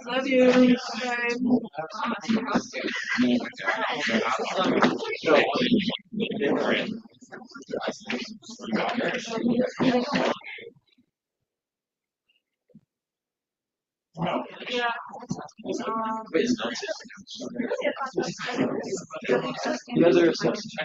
Love you. Bye. Yeah. The other associates,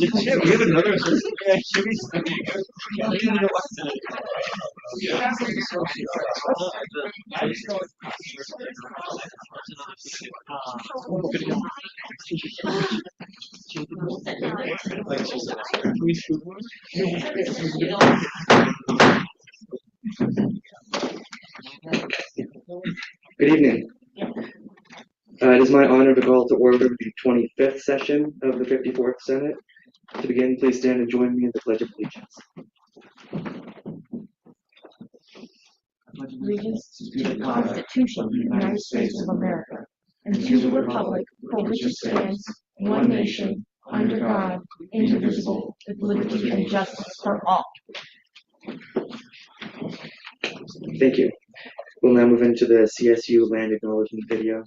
we have another associate. Good evening. It is my honor to call to order the 25th session of the 54th Senate. To begin, please stand and join me in the Pledge of Allegiance. Allegiance to the Constitution of the United States of America and to the republic for which it stands, one nation, under God, indivisible, with liberty and justice for all. Thank you. We'll now move into the CSU land acknowledgement video.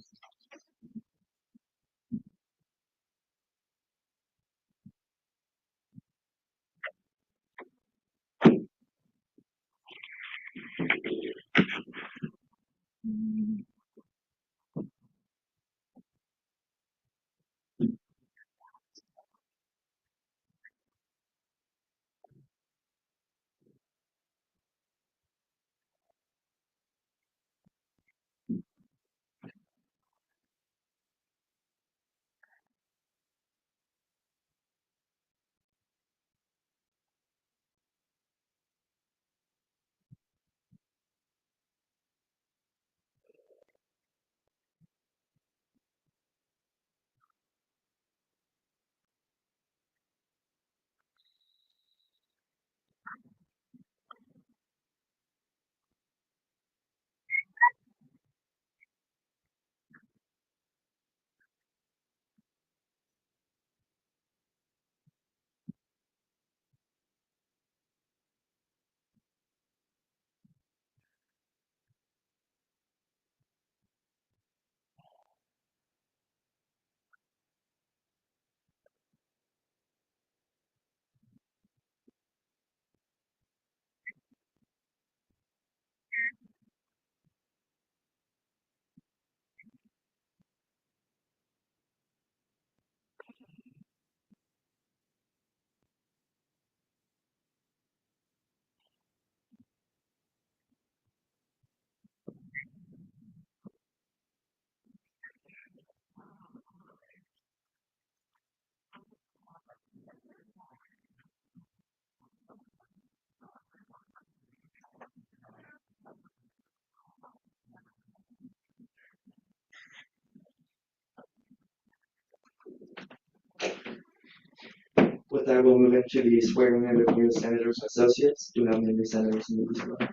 With that, we'll move into the swearing in of new senators and associates. Do not new senators and new associates.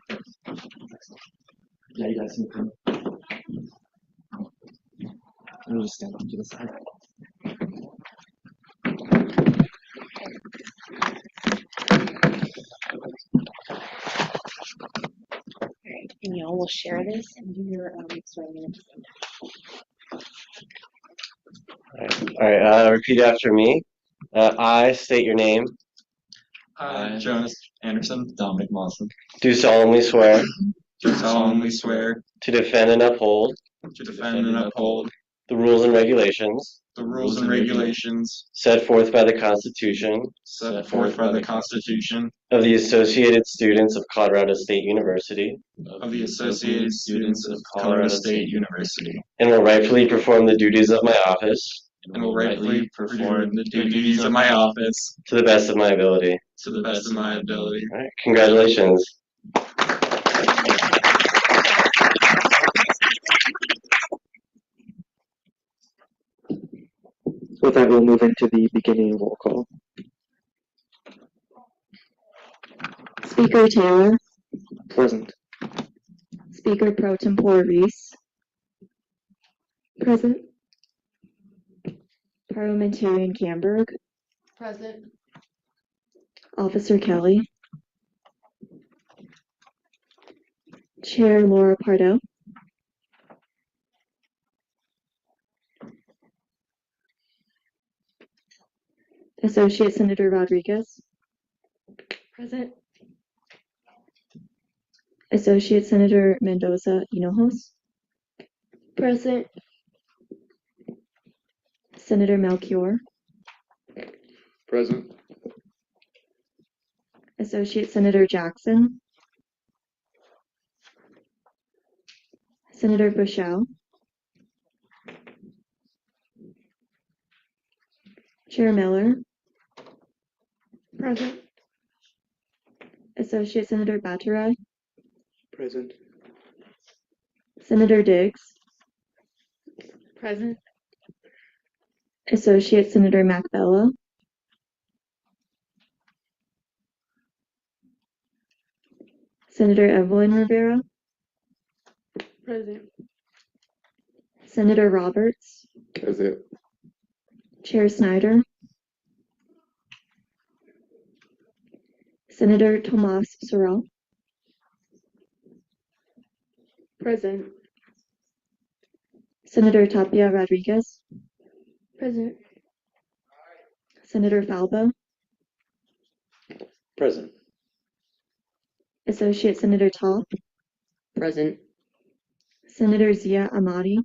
Yeah, you guys can come. I'll just stand up to the side. Alright, and y'all will share this and do your swearing in. All right, repeat after me. I state your name. Jonas Anderson, Dominic Mawson. Do solemnly swear Do solemnly swear to defend and uphold to defend and uphold the rules and regulations the rules and regulations set forth by the Constitution set forth by the Constitution of the Associated Students of Colorado State University, of the Associated Students of Colorado State University, and will rightfully perform the duties of my office and will rightfully perform the duties of my office to the best of my ability. to the best of my ability. All right, congratulations. With that, we'll move into the beginning roll call. Speaker Taylor, Present. Speaker Pro Tempore Reese. Present. Parliamentarian Camberg. Present. Officer Kelly. Chair Laura Pardo. Associate Senator Rodriguez. Present. Associate Senator Mendoza Hinojos. Present. Senator Melchior. Present. Associate Senator Jackson. Senator Bushell. Chair Miller. Present. Associate Senator Bataray. Present. Senator Diggs. Present. Associate Senator Macbella. Senator Evelyn Rivera. Present. Senator Roberts. Present. Chair Snyder. Senator Tomas Sorrell. Present. Senator Tapia Rodriguez. Present. Senator Falbo. Present. Associate Senator Top. Present. Senator Zia Amati.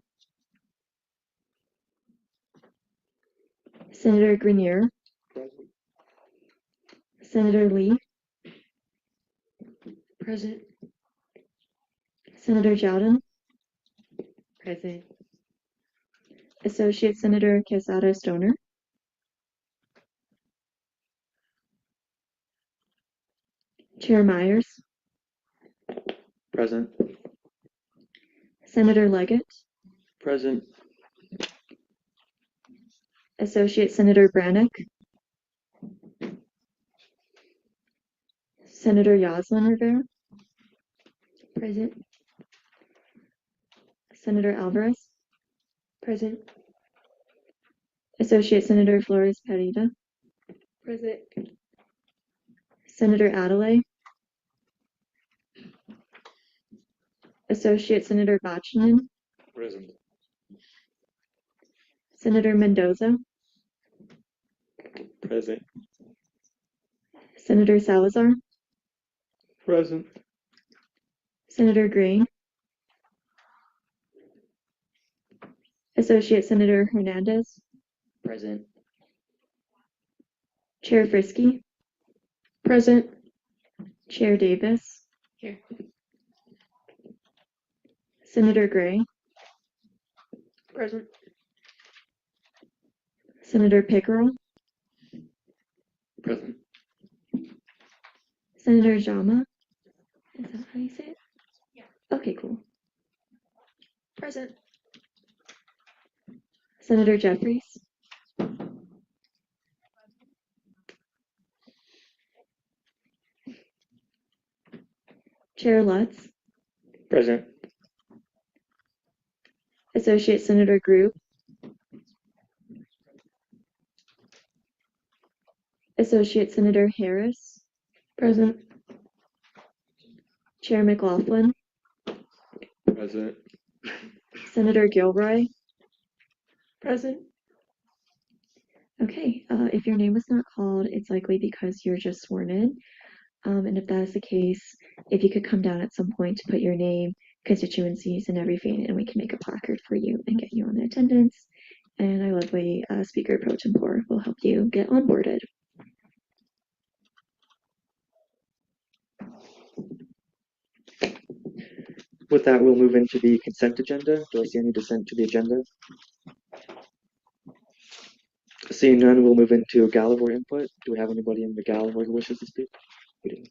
Senator Grenier. Senator Lee. Present. Senator Jowden. Present. Associate Senator Quesada Stoner. Chair Myers. Present. Senator Leggett. Present. Associate Senator Brannick. Senator Yoslin Rivera. Present. Senator Alvarez. Present. Associate Senator Flores Perida. Present. Senator Adelaide. Associate Senator Bachman. Present. Senator Mendoza. Present. Senator Salazar. Present. Senator Green. Associate Senator Hernandez. Present. Chair Frisky. Present. Chair Davis. Here. Senator Gray. Present. Senator Pickerel. Present. Senator Jama. Is that how you say it? Yeah. Okay, cool. Present. Senator Jeffries. Chair Lutz. Present. Associate Senator Grube. Associate Senator Harris. Present. Chair McLaughlin. Present. Senator Gilroy. Present. Okay, if your name was not called, it's likely because you're just sworn in. And if that is the case, if you could come down at some point to put your name, constituencies, and everything, and we can make a placard for you and get you on the attendance. And our lovely Speaker Pro Tempore will help you get onboarded. With that, we'll move into the consent agenda. Do I see any dissent to the agenda? Seeing none, we'll move into Gallivore input. Do we have anybody in the Gallivore who wishes to speak? We do.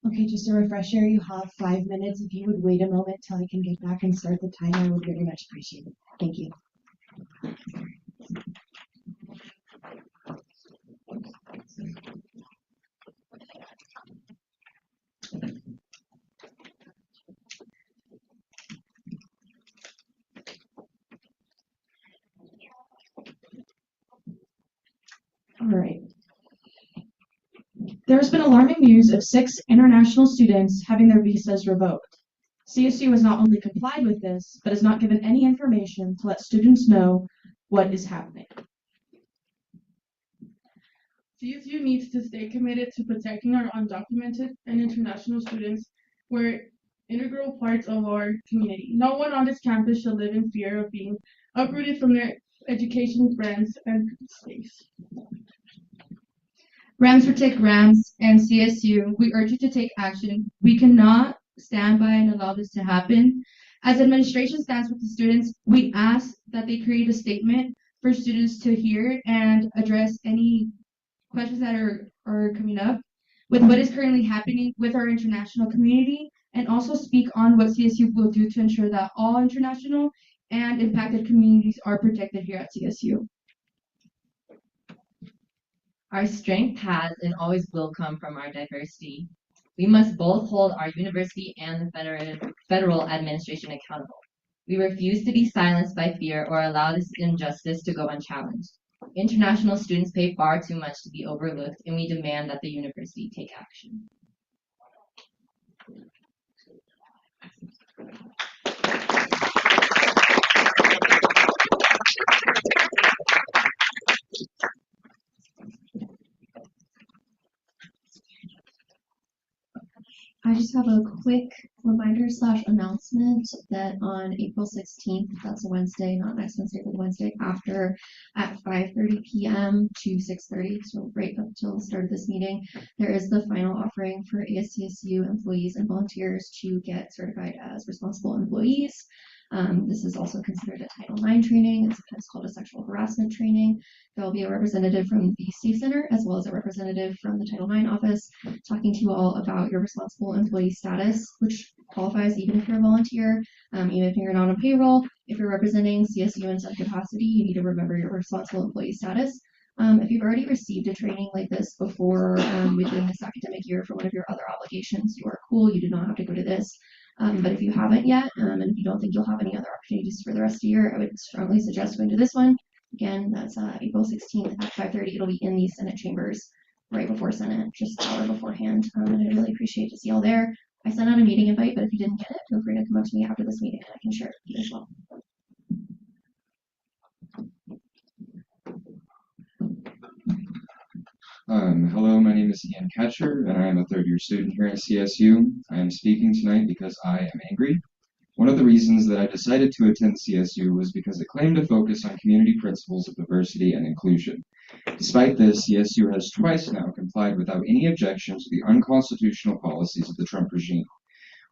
Okay, just a refresher, you have 5 minutes. If you would wait a moment till I can get back and start the timer, I would very much appreciate it. Thank you. All right. There has been alarming news of 6 international students having their visas revoked. CSU has not only complied with this, but has not given any information to let students know what is happening. CSU needs to stay committed to protecting our undocumented and international students who are integral parts of our community. No one on this campus should live in fear of being uprooted from their education, friends, and space. Rams protect Rams and CSU. We urge you to take action. We cannot stand by and allow this to happen. As administration stands with the students, we ask that they create a statement for students to hear and address any questions that are coming up with what is currently happening with our international community, and also speak on what CSU will do to ensure that all international and impacted communities are protected here at CSU. Our strength has and always will come from our diversity. We must both hold our university and the federal administration accountable. We refuse to be silenced by fear or allow this injustice to go unchallenged. International students pay far too much to be overlooked, and we demand that the university take action. I just have a quick reminder / announcement that on April 16th, that's a Wednesday, not next Wednesday, but the Wednesday after, at 5:30 p.m. to 6:30, so right up till the start of this meeting, there is the final offering for ASCSU employees and volunteers to get certified as responsible employees. This is also considered a Title IX training. It's sometimes called a sexual harassment training. There will be a representative from the Safe Center as well as a representative from the Title IX office talking to you all about your responsible employee status, which qualifies even if you're a volunteer, even if you're not on payroll. If you're representing CSU in some capacity, you need to remember your responsible employee status. If you've already received a training like this before within this academic year for one of your other obligations, you are cool. You do not have to go to this. But if you haven't yet, and if you don't think you'll have any other opportunities for the rest of the year, I would strongly suggest going to this one. Again, that's April 16th at 5:30. It'll be in the Senate chambers right before Senate, just an hour beforehand. And I'd really appreciate to see you all there. I sent out a meeting invite, but if you didn't get it, feel free to come up to me after this meeting and I can share it with you as well. Hello, my name is Ian Ketcher, and I am a third-year student here at CSU. I am speaking tonight because I am angry. One of the reasons that I decided to attend CSU was because it claimed to focus on community principles of diversity and inclusion. Despite this, CSU has twice now complied without any objection to the unconstitutional policies of the Trump regime.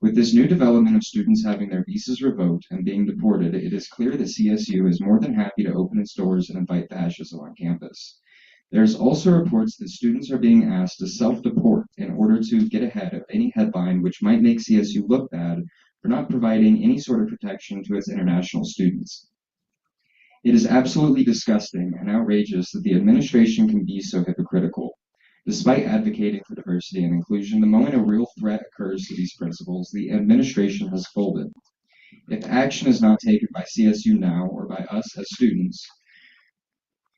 With this new development of students having their visas revoked and being deported, it is clear that CSU is more than happy to open its doors and invite fascism on campus. There's also reports that students are being asked to self-deport in order to get ahead of any headline which might make CSU look bad for not providing any sort of protection to its international students. It is absolutely disgusting and outrageous that the administration can be so hypocritical. Despite advocating for diversity and inclusion, the moment a real threat occurs to these principles, the administration has folded. If action is not taken by CSU now or by us as students,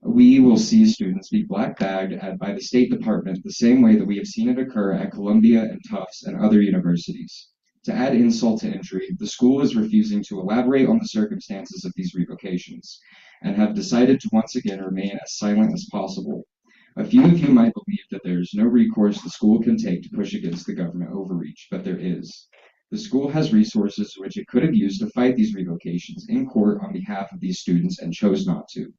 we will see students be black-bagged by the State Department the same way that we have seen it occur at Columbia and Tufts and other universities. To add insult to injury, the school is refusing to elaborate on the circumstances of these revocations and have decided to once again remain as silent as possible. A few of you might believe that there is no recourse the school can take to push against the government overreach, but there is. The school has resources which it could have used to fight these revocations in court on behalf of these students and chose not to.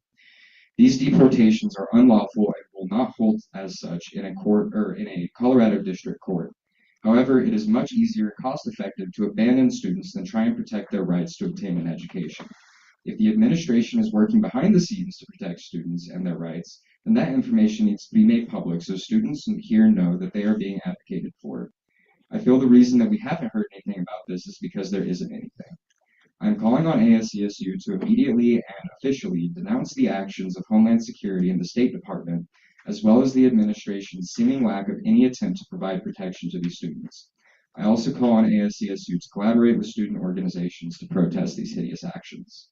These deportations are unlawful and will will not hold as such in a court or in a Colorado district court. However, it is much easier and cost-effective to abandon students than try and protect their rights to obtain an education. If the administration is working behind the scenes to protect students and their rights, then that information needs to be made public so students here know that they are being advocated for. I feel the reason that we haven't heard anything about this is because there isn't anything. I'm calling on ASCSU to immediately and officially denounce the actions of Homeland Security and the State Department, as well as the administration's seeming lack of any attempt to provide protection to these students. I also call on ASCSU to collaborate with student organizations to protest these hideous actions.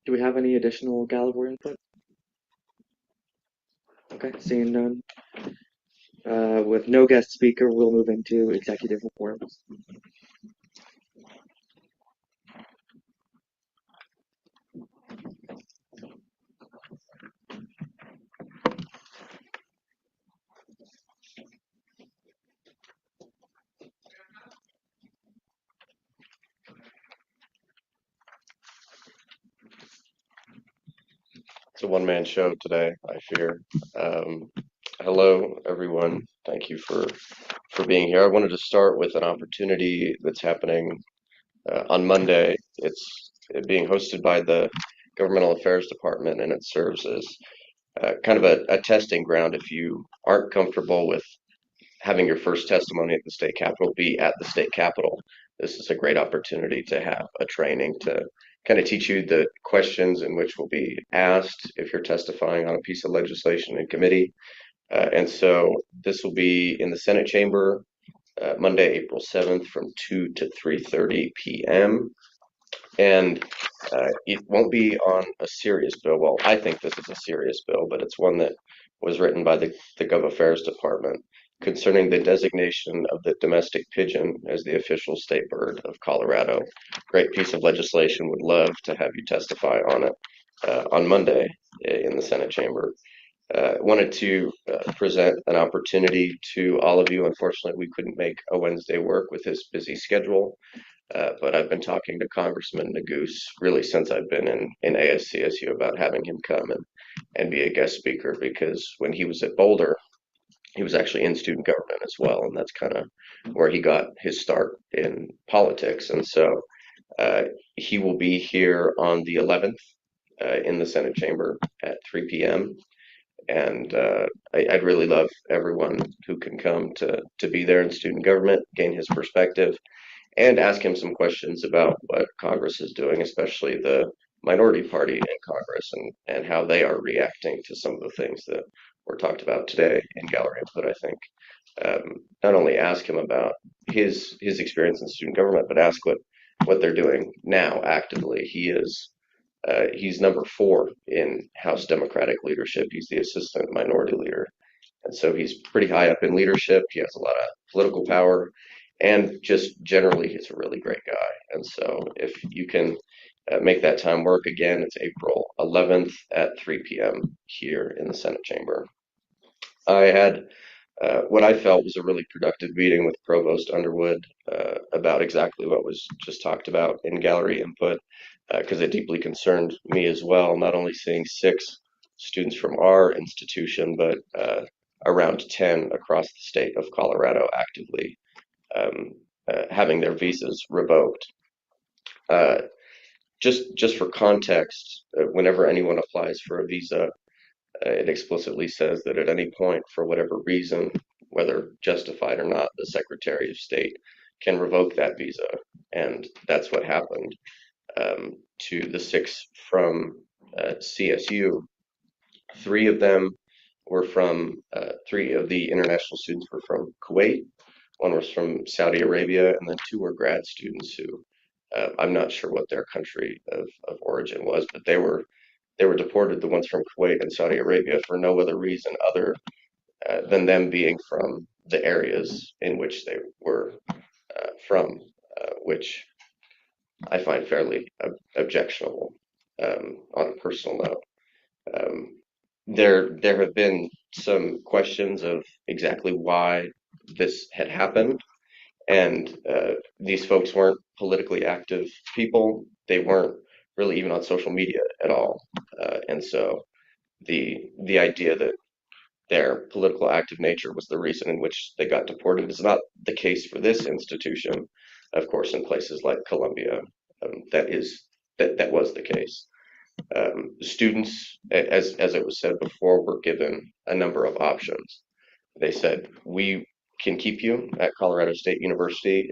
Do we have any additional Gallagher input? Okay, seeing none. With no guest speaker, we'll move into executive reports. It's a one-man show today, I fear. Hello, everyone. Thank you for being here. I wanted to start with an opportunity that's happening on Monday. It's being hosted by the Governmental Affairs Department, and it serves as kind of a testing ground if you aren't comfortable with having your first testimony at the state capitol be at the state capitol. This is a great opportunity to have a training to kind of teach you the questions in which will be asked if you're testifying on a piece of legislation in committee. And so this will be in the Senate chamber Monday, April 7th from 2 to 3:30 p.m. And it won't be on a serious bill. Well, I think this is a serious bill, but it's one that was written by the Gov Affairs Department concerning the designation of the domestic pigeon as the official state bird of Colorado. Great piece of legislation. Would love to have you testify on it on Monday in the Senate chamber. Wanted to present an opportunity to all of you. Unfortunately, we couldn't make a Wednesday work with his busy schedule. But I've been talking to Congressman Nagoose really since I've been in ASCSU about having him come and be a guest speaker, because when he was at Boulder, he was actually in student government as well, and that's kind of where he got his start in politics. And so he will be here on the 11th in the Senate chamber at 3 p.m. And I'd really love everyone who can come to be there in student government, gain his perspective, and ask him some questions about what Congress is doing, especially the minority party in Congress, and how they are reacting to some of the things that were talked about today in gallery input. I think not only ask him about his experience in student government, but ask what they're doing now actively. He's number 4 in House Democratic leadership. He's the assistant minority leader. And so he's pretty high up in leadership. He has a lot of political power, and just generally, he's a really great guy. And so if you can make that time work, again, it's April 11th at 3 p.m. here in the Senate chamber. I had what I felt was a really productive meeting with Provost Underwood about exactly what was just talked about in gallery input, because it deeply concerned me as well, not only seeing 6 students from our institution, but around 10 across the state of Colorado actively having their visas revoked. Just for context, whenever anyone applies for a visa, it explicitly says that at any point, for whatever reason, whether justified or not, the Secretary of State can revoke that visa. And that's what happened to the 6 from CSU. 3 of them were from, 3 of the international students were from Kuwait. 1 was from Saudi Arabia, and then 2 were grad students who I'm not sure what their country of origin was, but they were deported, the ones from Kuwait and Saudi Arabia, for no other reason other than them being from the areas in which they were from, which I find fairly objectionable on a personal note. There have been some questions of exactly why this had happened, And these folks weren't politically active people. They weren't really even on social media at all. And so the idea that their political active nature was the reason in which they got deported is not the case for this institution. Of course, in places like Colombia, that was the case. Students, as it was said before, were given a number of options. They said, we can keep you at Colorado State University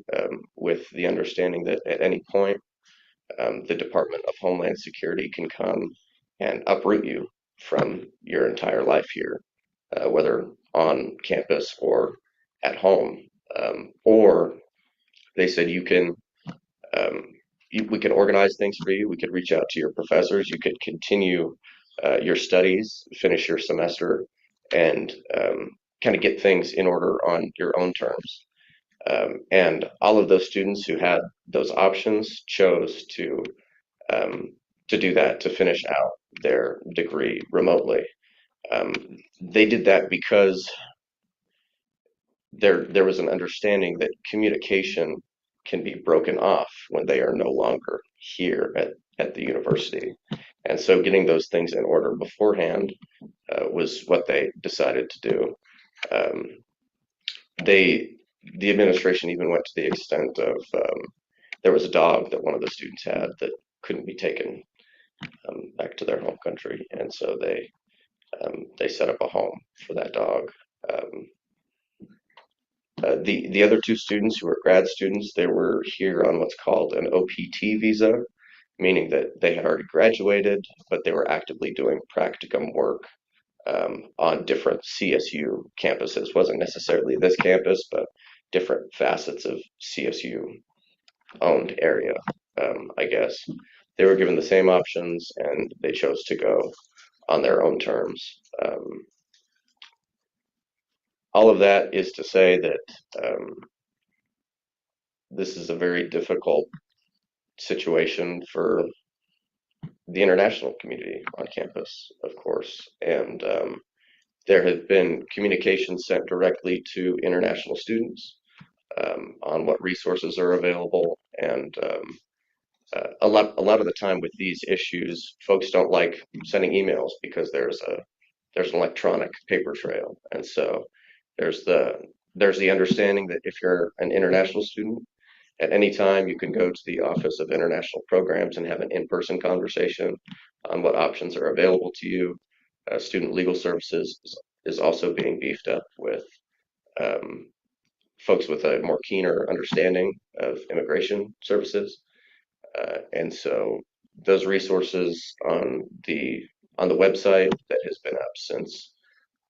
with the understanding that at any point the Department of Homeland Security can come and uproot you from your entire life here, whether on campus or at home. Or they said you can, we can organize things for you. We could reach out to your professors. You could continue your studies, finish your semester, and kind of get things in order on your own terms. And all of those students who had those options chose to do that, to finish out their degree remotely. They did that because there was an understanding that communication can be broken off when they are no longer here at the university. And so getting those things in order beforehand was what they decided to do. The administration even went to the extent of there was a dog that one of the students had that couldn't be taken back to their home country, and so they set up a home for that dog. The other two students who were grad students, they were here on what's called an OPT visa, meaning that they had already graduated, but they were actively doing practicum work on different CSU campuses. Wasn't necessarily this campus, but different facets of CSU owned area, I guess. They were given the same options and they chose to go on their own terms. All of that is to say that this is a very difficult situation for the international community on campus, of course, and there have been communications sent directly to international students on what resources are available, and a lot of the time with these issues, folks don't like sending emails because there's an electronic paper trail, and so there's the understanding that if you're an international student, at any time you can go to the Office of International Programs and have an in-person conversation on what options are available to you. Student Legal Services is also being beefed up with folks with a more keener understanding of immigration services. And so those resources on the website that has been up since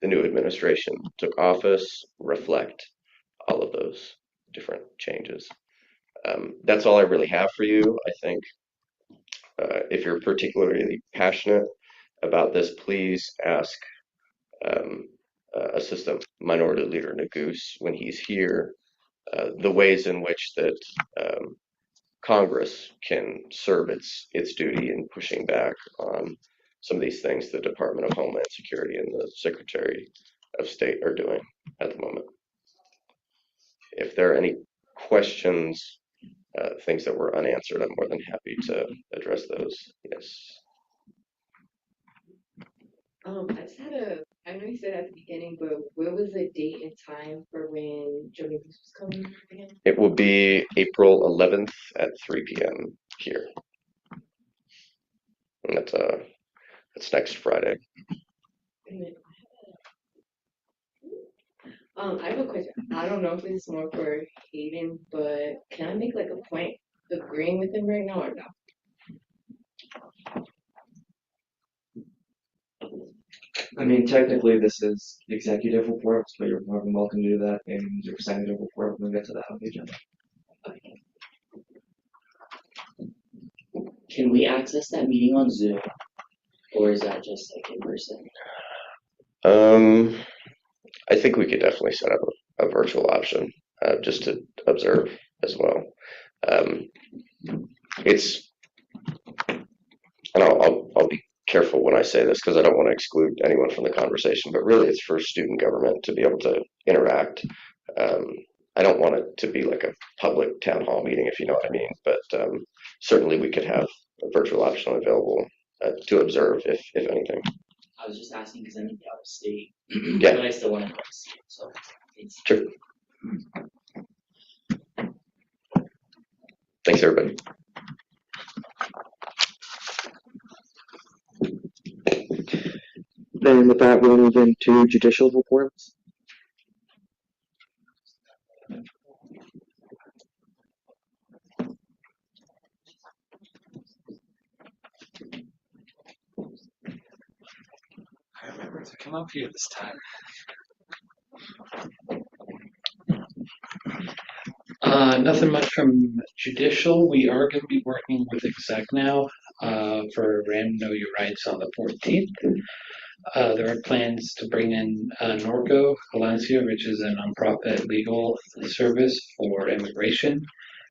the new administration took office reflect all of those different changes. That's all I really have for you. I think if you're particularly passionate about this, please ask Assistant Minority Leader Nagoose when he's here the ways in which that Congress can serve its duty in pushing back on some of these things the Department of Homeland Security and the Secretary of State are doing at the moment. If there are any questions, things that were unanswered, I'm more than happy to address those. Yes. I just had I know you said at the beginning, but where was the date and time for when Jody was coming again? It will be April 11th at 3 p.m. here. And that's next Friday. I have a question. I don't know if this is more for Hayden, but can I make like a point agreeing with him right now or no? I mean, technically, this is executive reports, but you're more than welcome to do that in your executive report when we get to that on the agenda. Can we access that meeting on Zoom, or is that just like in person? I think we could definitely set up a virtual option just to observe as well. It's, and I'll be careful when I say this because I don't want to exclude anyone from the conversation, but really it's for student government to be able to interact. I don't want it to be like a public town hall meeting, if you know what I mean, but certainly we could have a virtual option available to observe, if anything. I was just asking because I'm out of state, Yeah. but I still want to go to see it. So it's Sure. Thanks, everybody. Then with that, we'll move into judicial reports. I remember to come up here this time. Nothing much from judicial. We are going to be working with exec now for RAM Know Your Rights on the 14th. There are plans to bring in Norco Valencia, which is a nonprofit legal service for immigration.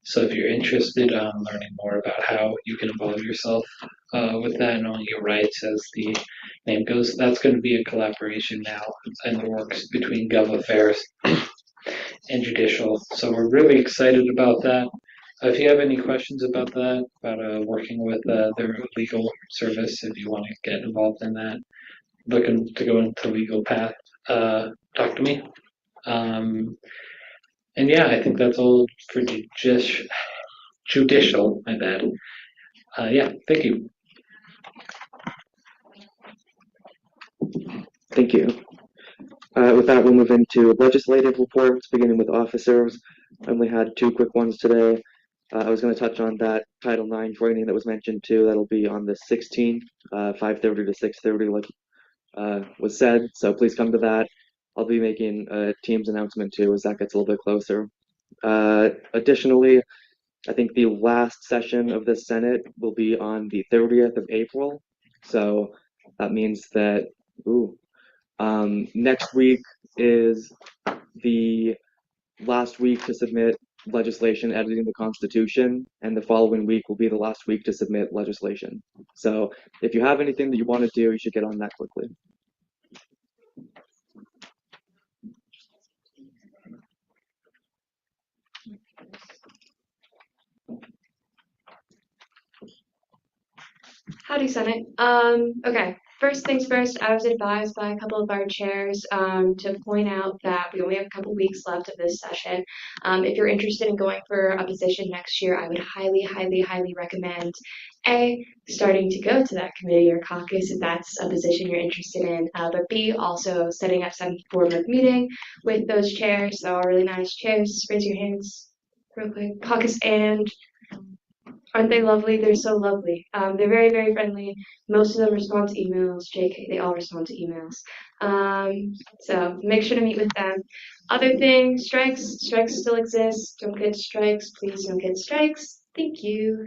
So if you're interested in learning more about how you can involve yourself with that and knowing your rights, as the name goes, that's going to be a collaboration now in the works between Gov Affairs and Judicial. So we're really excited about that. If you have any questions about that, about working with their legal service, if you want to get involved in that, looking to go into legal path, talk to me. And yeah, I think that's all for judicial, my bad. Yeah, thank you. Thank you. With that, we'll move into legislative reports, beginning with officers. I only had 2 quick ones today. I was going to touch on that Title IX training that was mentioned too. That'll be on the 16th, 5:30 to 6:30, like was said. So please come to that. I'll be making a Teams announcement too as that gets a little bit closer. Additionally, I think the last session of the Senate will be on the 30th of April. So that means that, next week is the last week to submit legislation editing the Constitution, and the following week will be the last week to submit legislation. So if you have anything that you want to do, you should get on that quickly. Howdy, Senate. Okay, first things first, I was advised by a couple of our chairs to point out that we only have a couple weeks left of this session. If you're interested in going for a position next year, I would highly, highly, highly recommend A, starting to go to that committee or caucus if that's a position you're interested in, but B, also setting up some form of meeting with those chairs. They're all really nice chairs. Raise your hands real quick. Caucus and aren't they lovely? They're so lovely. They're very, very friendly. Most of them respond to emails. JK, they all respond to emails. So make sure to meet with them. Other thing, strikes. Strikes still exist. Don't get strikes. Please don't get strikes. Thank you.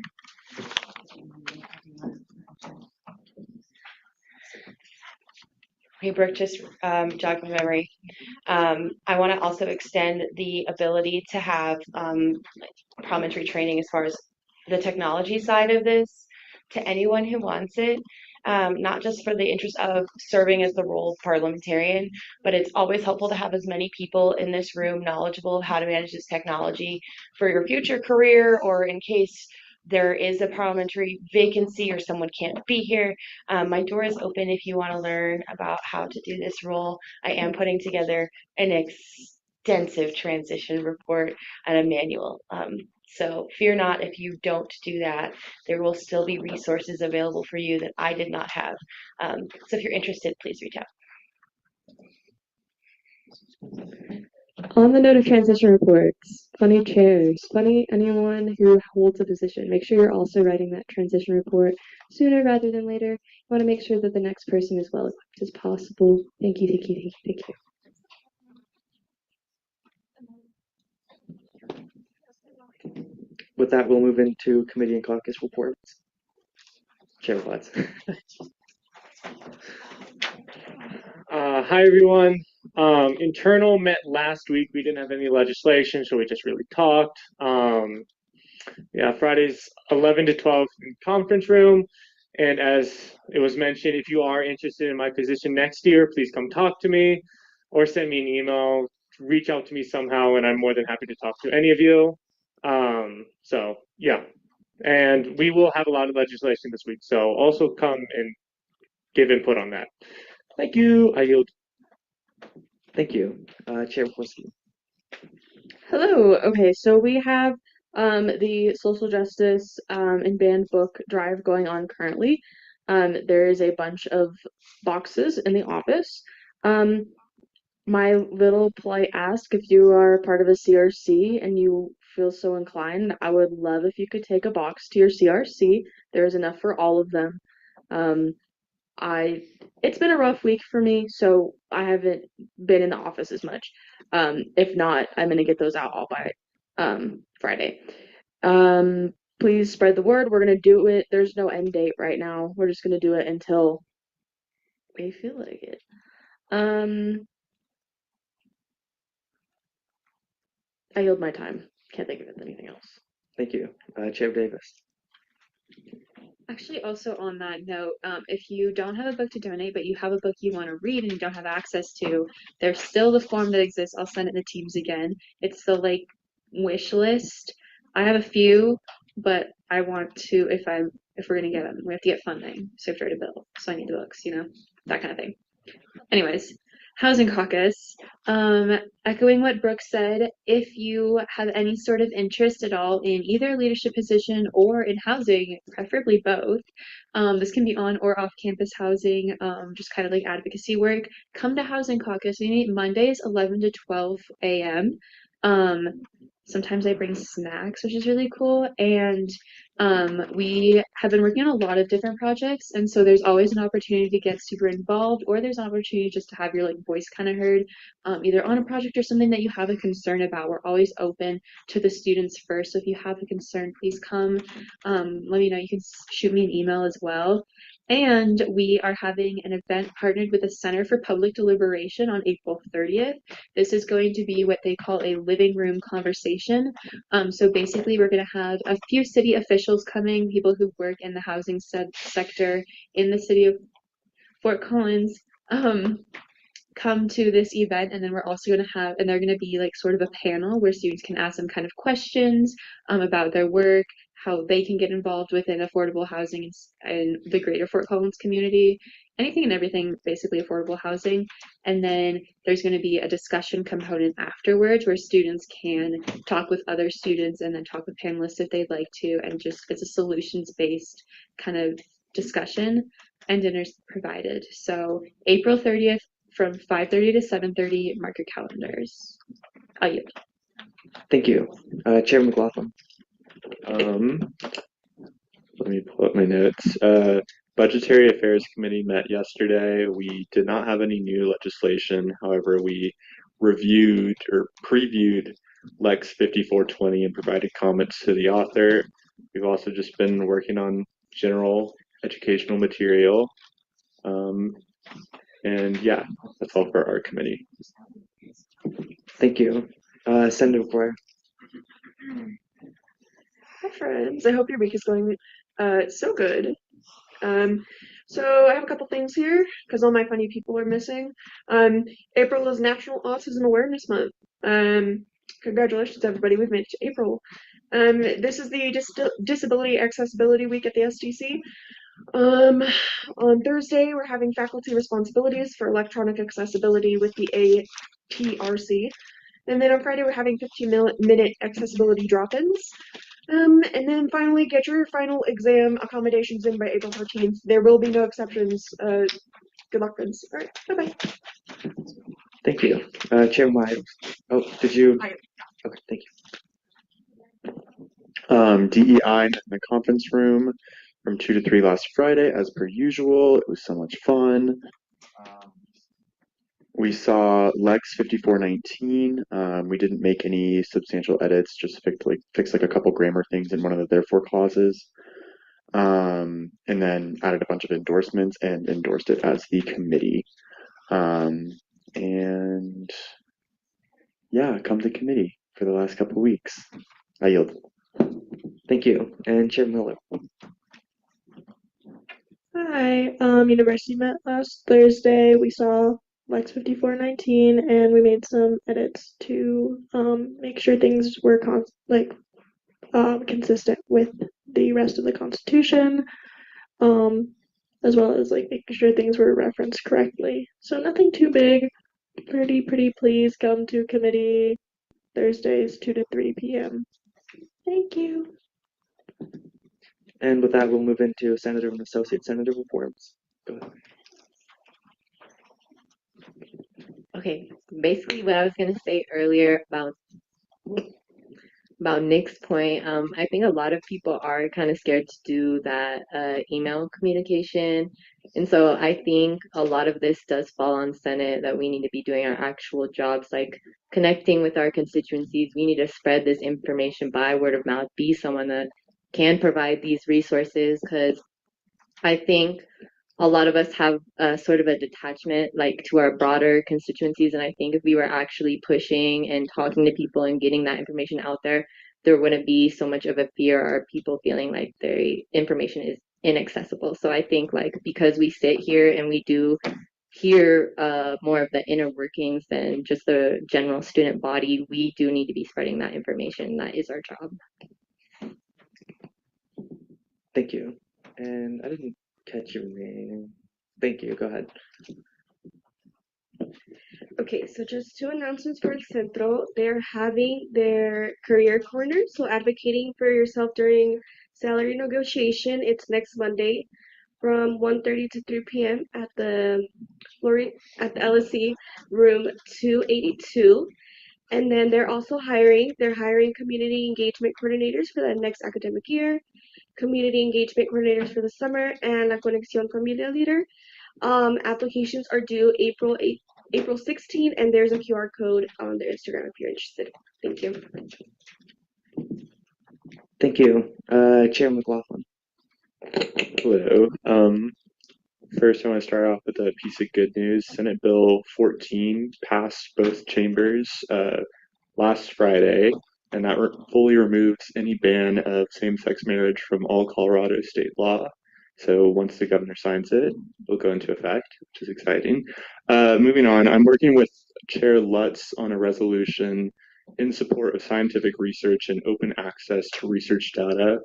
Hey, Brooke, just jogged my memory. I want to also extend the ability to have parliamentary training as far as the technology side of this to anyone who wants it, not just for the interest of serving as the role of parliamentarian, but it's always helpful to have as many people in this room knowledgeable of how to manage this technology for your future career, or in case there is a parliamentary vacancy or someone can't be here. My door is open if you want to learn about how to do this role. I am putting together an extensive transition report and a manual. So fear not if you don't do that. There will still be resources available for you that I did not have. So if you're interested, please reach out. On the note of transition reports, funny chairs, funny anyone who holds a position, make sure you're also writing that transition report sooner rather than later. You want to make sure that the next person is well equipped as possible. Thank you, thank you, thank you, thank you. With that, we'll move into committee and caucus reports. Chair Watts. Hi, everyone. Internal met last week. We didn't have any legislation, so we just really talked. Yeah, Fridays 11 to 12 in conference room. And as it was mentioned, if you are interested in my position next year, please come talk to me or send me an email reach out to me somehow, and I'm more than happy to talk to any of you. So yeah, and we will have a lot of legislation this week. So also come and give input on that. Thank you. I yield. Thank you. Chair Wolski. Hello. Okay, so we have the social justice and banned book drive going on currently. There is a bunch of boxes in the office. My little polite ask, if you are part of a CRC and you feel so inclined, I would love if you could take a box to your CRC. There is enough for all of them. Um, it's been a rough week for me, so I haven't been in the office as much. If not, I'm gonna get those out all by Friday. Please spread the word. We're gonna do it. There's no end date right now. We're just gonna do it until we feel like it. I yield my time. Can't think of anything else. Thank you. Chair Davis. Actually, also on that note, if you don't have a book to donate, but you have a book you want to read and you don't have access to, there's still the form that exists. I'll send it in the Teams again. It's the like wish list. I have a few, but I want to, if we're gonna get them, we have to get funding. So I have to write a bill. So I need the books, that kind of thing. Anyways, Housing Caucus. Echoing what Brooke said, if you have any sort of interest at all in either leadership position or in housing, preferably both, this can be on or off campus housing, just kind of like advocacy work, come to Housing Caucus. We meet Mondays 11 to 12 a.m. Sometimes I bring snacks, which is really cool. And we have been working on a lot of different projects. And so there's always an opportunity to get super involved, or there's an opportunity just to have your voice kind of heard, either on a project or something that you have a concern about. We're always open to the students first. So if you have a concern, please come. Let me know. You can shoot me an email as well. And we are having an event partnered with the Center for Public Deliberation on April 30th. This is going to be what they call a living room conversation. So basically, we're going to have a few city officials coming, people who work in the housing sector in the city of Fort Collins, come to this event, and then we're also going to have, and they're going to be sort of a panel where students can ask them kind of questions about their work, how they can get involved within affordable housing in the greater Fort Collins community, anything and everything, basically affordable housing. And then there's going to be a discussion component afterwards where students can talk with other students and then talk with panelists if they'd like to, and just it's a solutions-based kind of discussion, and dinner's provided. So April 30th from 5:30 to 7:30, mark your calendars. I'll yield. Thank you. Chair McLaughlin. Let me pull up my notes. Budgetary Affairs Committee met yesterday. We did not have any new legislation. However, we reviewed or previewed Lex 5420 and provided comments to the author. We've also just been working on general educational material. And yeah, that's all for our committee. Thank you. Senator Breyer. Hi friends, I hope your week is going so good. So I have a couple things here because all my funny people are missing. April is National Autism Awareness Month. Congratulations everybody, we've made it to April. This is the Disability Accessibility Week at the SDC. On Thursday, we're having faculty responsibilities for electronic accessibility with the ATRC. And then on Friday, we're having 15-minute accessibility drop-ins. And then finally, get your final exam accommodations in by April 14th. There will be no exceptions. Good luck, friends. All right, bye-bye. Thank you. Chair Miles. Oh, did you? Okay, thank you. DEI in the conference room from 2 to 3 last Friday, as per usual. It was so much fun. We saw Lex 5419. We didn't make any substantial edits, just fix a couple grammar things in one of the therefore clauses. And then added a bunch of endorsements and endorsed it as the committee. And yeah, come to committee for the last couple weeks. I yield. Thank you. And Chair Miller. Hi. University met last Thursday. We saw Lex 5419, and we made some edits to make sure things were consistent with the rest of the Constitution, as well as like making sure things were referenced correctly. So nothing too big. Pretty please come to committee Thursdays 2 to 3 p.m. Thank you. And with that, we'll move into Senator and Associate Senator reports. Go ahead. Okay, basically what I was gonna say earlier about Nick's point, I think a lot of people are kind of scared to do that email communication. And so I think a lot of this does fall on Senate, that we need to be doing our actual jobs, like connecting with our constituencies. We need to spread this information by word of mouth, be someone that can provide these resources, because I think a lot of us have sort of a detachment like to our broader constituencies, and I think if we were actually pushing and talking to people and getting that information out there, there wouldn't be so much of a fear or people feeling like their information is inaccessible. So I think like because we sit here and we do hear more of the inner workings than just the general student body, we do need to be spreading that information. That is our job. Thank you. And I didn't catch your name. Thank you. Go ahead. Okay, so just two announcements for Centro. They're having their career corner, so advocating for yourself during salary negotiation. It's next Monday from 1:30 to 3 p.m. at the LSE room 282. And then they're also hiring. They're hiring community engagement coordinators for the next academic year, community engagement coordinators for the summer, and a Conexión Familia leader. Applications are due April 16, and there's a QR code on their Instagram if you're interested. Thank you. Thank you. Chair McLaughlin. Hello. First, I want to start off with a piece of good news. Senate Bill 14 passed both chambers last Friday, and that fully removed any ban of same-sex marriage from all Colorado state law. So once the governor signs it, it'll go into effect, which is exciting. Moving on, I'm working with Chair Lutz on a resolution in support of scientific research and open access to research data.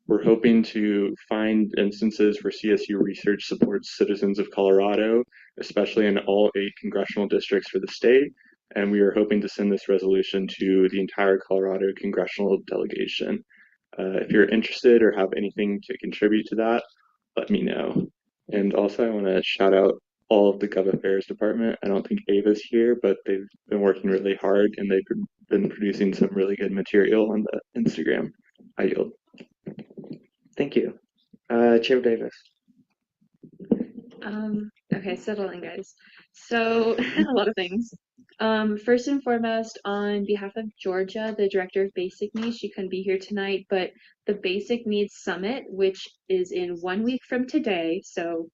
We're hoping to find instances where CSU research supports citizens of Colorado, especially in all 8 congressional districts for the state. And we are hoping to send this resolution to the entire Colorado congressional delegation. If you're interested or have anything to contribute to that, let me know. And also, I want to shout out all of the Gov Affairs department. I don't think Ava's here, but they've been working really hard and they've been producing some really good material on the Instagram. I yield. Thank you. Chair Davis. Okay, settle in, guys. So, a lot of things. First and foremost, on behalf of Georgia, the director of Basic Needs, she couldn't be here tonight, but the Basic Needs Summit, which is in 1 week from today, so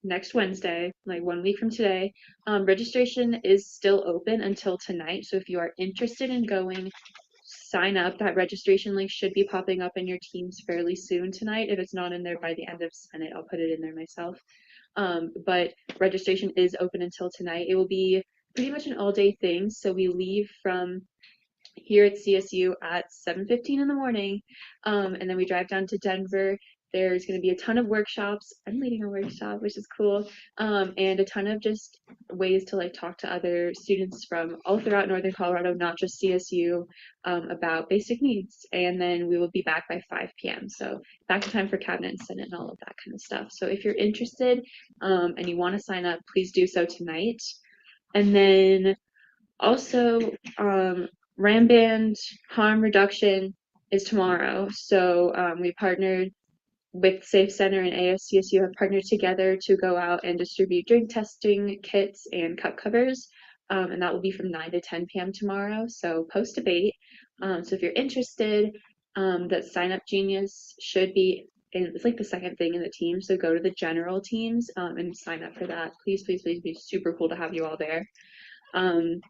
next Wednesday, like 1 week from today, registration is still open until tonight. So if you are interested in going, sign up. That registration link should be popping up in your teams fairly soon tonight. If it's not in there by the end of Senate, I'll put it in there myself. But registration is open until tonight. It will be pretty much an all-day thing. So we leave from here at CSU at 7:15 in the morning, and then we drive down to Denver. There's going to be a ton of workshops. I'm leading a workshop, which is cool, and a ton of just ways to like talk to other students from all throughout Northern Colorado, not just CSU, about basic needs. And then we will be back by 5 p.m. So back in time for cabinet and senate and all of that kind of stuff. So if you're interested and you want to sign up, please do so tonight. And then also, Ram Band harm reduction is tomorrow. So we partnered with Safe Center and ASCSU have partnered together to go out and distribute drink testing kits and cup covers. And that will be from 9 to 10 p.m. tomorrow. So post debate. So if you're interested, that Sign Up Genius should be it's like the second thing in the team. So go to the general teams and sign up for that. Please, please, please be super cool to have you all there. And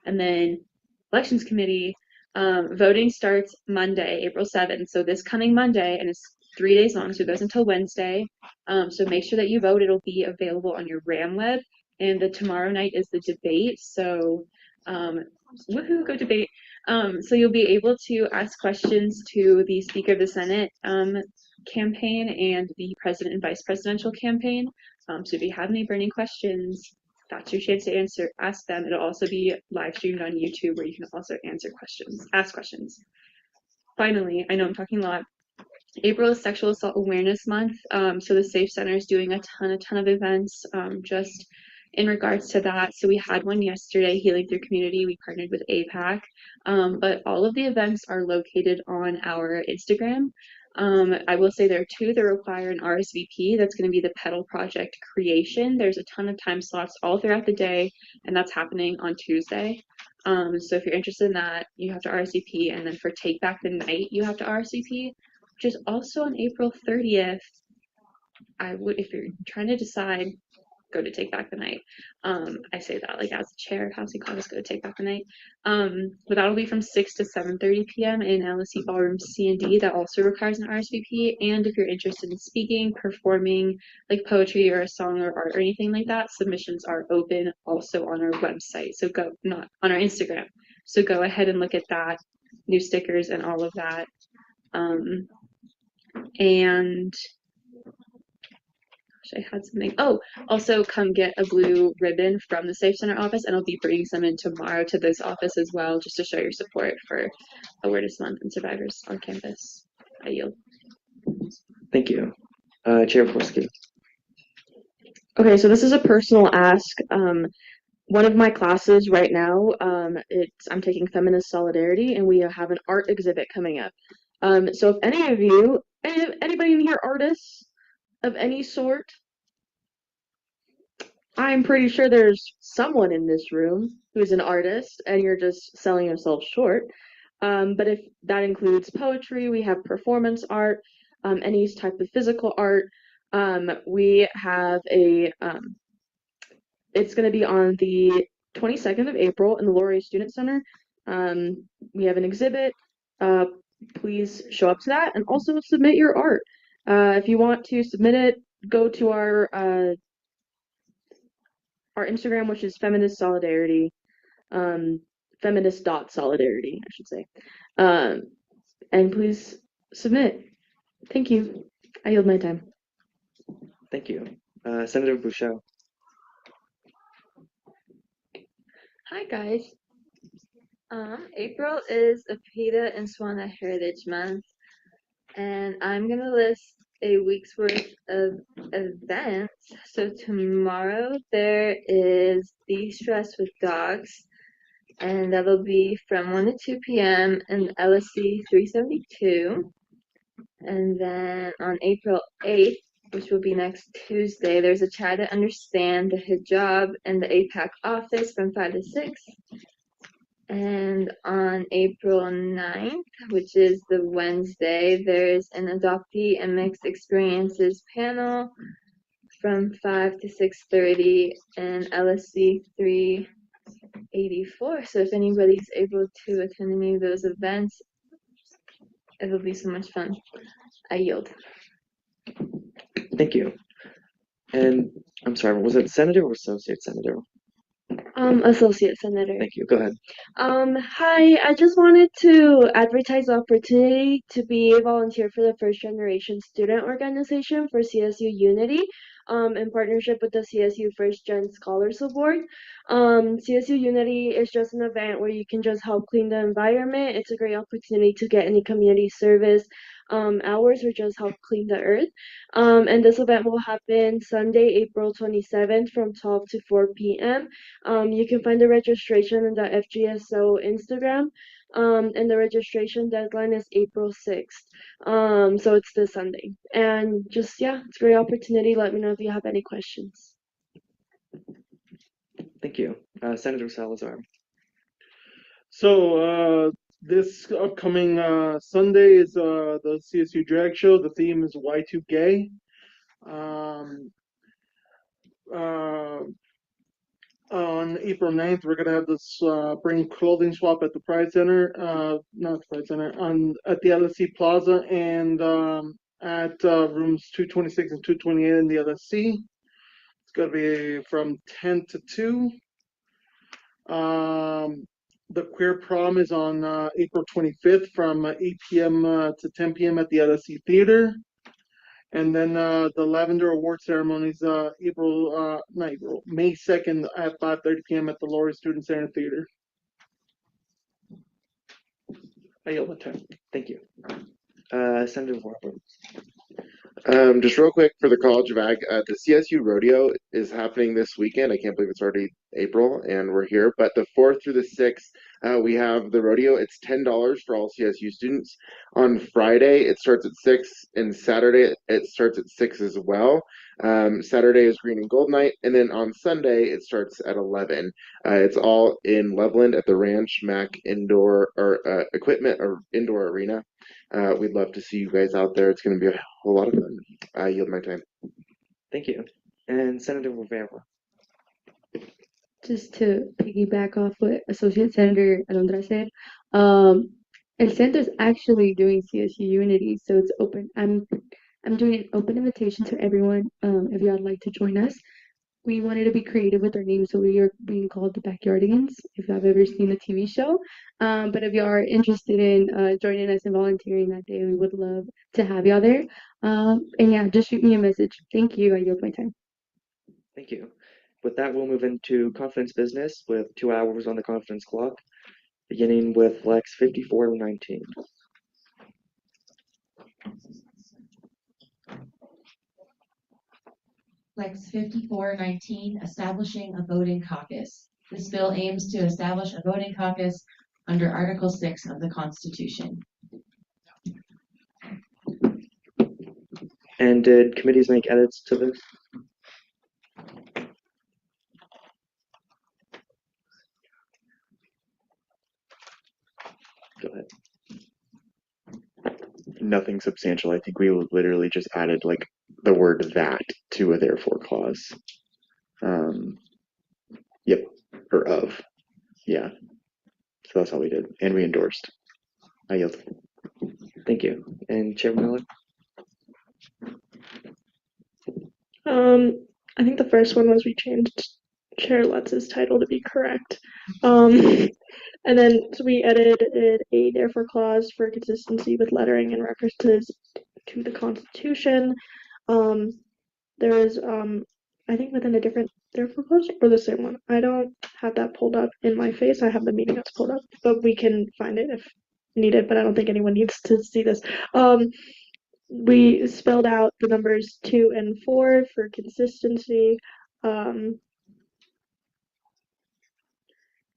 then elections committee, voting starts Monday, April 7th. So this coming Monday, and it's 3 days long, so it goes until Wednesday. So make sure that you vote. It'll be available on your RAM web and the tomorrow night is the debate. So, woohoo, go debate. So you'll be able to ask questions to the Speaker of the Senate campaign and the President and Vice Presidential campaign. So if you have any burning questions, that's your chance to ask them. It'll also be live streamed on YouTube where you can also ask questions. Finally, I know I'm talking a lot. April is Sexual Assault Awareness Month, so the Safe Center is doing a ton of events just in regards to that. So we had one yesterday, Healing Through Community. We partnered with APAC, but all of the events are located on our Instagram. I will say there are two that require an RSVP. That's going to be the Pedal Project Creation. There's a ton of time slots all throughout the day, and that's happening on Tuesday. So if you're interested in that, you have to RSVP, and then for Take Back the Night, you have to RSVP, which is also on April 30th. If you're trying to decide, go to Take Back the Night. I say that like as a chair of Housing Caucus, go to Take Back the Night. But that'll be from 6 to 7:30 p.m. in LSE Ballroom C&D. That also requires an RSVP. And if you're interested in speaking, performing like poetry or a song or art or anything like that, submissions are open also on our website. So not on our Instagram. So go ahead and look at that, new stickers and all of that. And I had something. Oh, also come get a blue ribbon from the Safe Center office, and I'll be bringing some in tomorrow to this office as well, just to show your support for Awareness Month and survivors on campus. I yield. Thank you. Chair Forsky. Okay, so this is a personal ask. One of my classes right now, I'm taking Feminist Solidarity, and we have an art exhibit coming up. So if any of you, anybody in here artists of any sort, I'm pretty sure there's someone in this room who's an artist and you're just selling yourself short. But if that includes poetry, we have performance art, any type of physical art. We have it's going to be on the 22nd of April in the Laurier Student Center. We have an exhibit. Please show up to that and also submit your art. If you want to submit it, go to our Instagram, which is Feminist Solidarity, feminist.solidarity, I should say. And please submit. Thank you. I yield my time. Thank you. Senator Bouchel. Hi guys. April is Apita and Swana Heritage Month, and I'm gonna list a week's worth of events. So tomorrow there is De-Stress with Dogs, and that'll be from 1 to 2 p.m. in LSC 372. And then on April 8th, which will be next Tuesday, there's a Try to Understand the Hijab in the APAC office from 5 to 6. And on April 9th, which is the Wednesday, there's an Adoptee and Mixed Experiences panel from 5 to 6:30 in LSC 384. So if anybody's able to attend any of those events, it'll be so much fun. I yield. Thank you. And I'm sorry, was it senator or associate senator? Associate Senator. Thank you. Go ahead. Hi, I just wanted to advertise the opportunity to be a volunteer for the First Generation Student Organization for CSU Unity, in partnership with the CSU First Gen Scholars Award. CSU Unity is just an event where you can just help clean the environment. It's a great opportunity to get any community service hours or just help clean the earth. And this event will happen Sunday, April 27th from 12 to 4 p.m. You can find the registration in the FGSO Instagram, and the registration deadline is April 6th. So it's this Sunday. And just, yeah, it's a great opportunity. Let me know if you have any questions. Thank you. Senator Salazar. So this upcoming Sunday is the CSU Drag Show. The theme is Y2Gay. On April 9th, we're gonna have this bring clothing swap at the Pride Center, not the Pride Center, at the LSC Plaza and at rooms 226 and 228 in the LSC. It's going to be from 10 to 2. The queer prom is on April 25th from 8 p.m. To 10 p.m. at the LSE Theater. And then the Lavender Award ceremony is May 2nd at 5:30 p.m. at the Laurie Student Center Theater. I yield my time. Thank you. Senator Warburton. Just real quick for the College of Ag, the CSU Rodeo is happening this weekend. I can't believe it's already April and we're here. But the 4th through the 6th, we have the rodeo. It's $10 for all CSU students. On Friday, it starts at 6, and Saturday it starts at 6 as well. Saturday is Green and Gold Night, and then on Sunday it starts at 11. It's all in Loveland at the Ranch Mac Indoor or Equipment or Indoor Arena. We'd love to see you guys out there. It's going to be a whole lot of fun. I yield my time. Thank you. And Senator Rivera. Just to piggyback off what Associate Senator Alondra said, El Centro is actually doing CSU Unity, so it's open. I'm doing an open invitation to everyone. If y'all would like to join us, we wanted to be creative with our name, so we are being called the Backyardigans. If y'all have ever seen the TV show, but if y'all are interested in joining us and volunteering that day, we would love to have y'all there. And yeah, just shoot me a message. Thank you. I yield my time. Thank you. With that, we'll move into conference business with 2 hours on the conference clock, beginning with Lex 5419. Lex 5419, establishing a voting caucus. This bill aims to establish a voting caucus under Article 6 of the Constitution. And did committees make edits to this? Go ahead. Nothing substantial. I think we literally just added like the word that to a therefore clause. Yep, or of. Yeah. So that's all we did. And we endorsed. I yield. Thank you. And Chairman Miller? I think the first one was we changed Chair Lutz's title to be correct. And then so we edited a therefore clause for consistency with lettering and references to the Constitution. There is I think within a different therefore clause or the same one. I don't have that pulled up in my face. I have the meeting notes pulled up, but we can find it if needed, but I don't think anyone needs to see this. We spelled out the numbers 2 and 4 for consistency.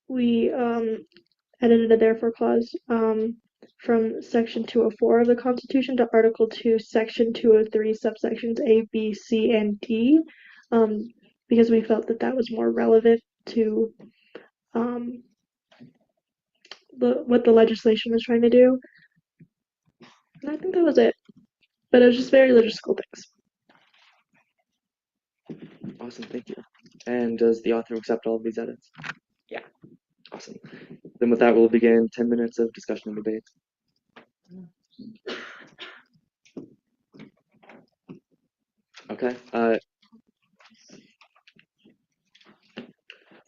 We edited a therefore clause from section 204 of the Constitution to Article 2, section 203, subsections A, B, C, and D, because we felt that that was more relevant to what the legislation was trying to do. And I think that was it. But it was just very logistical things. Awesome, thank you. And does the author accept all of these edits? Yeah. Awesome. Then with that, we'll begin 10 minutes of discussion and debate. Okay. I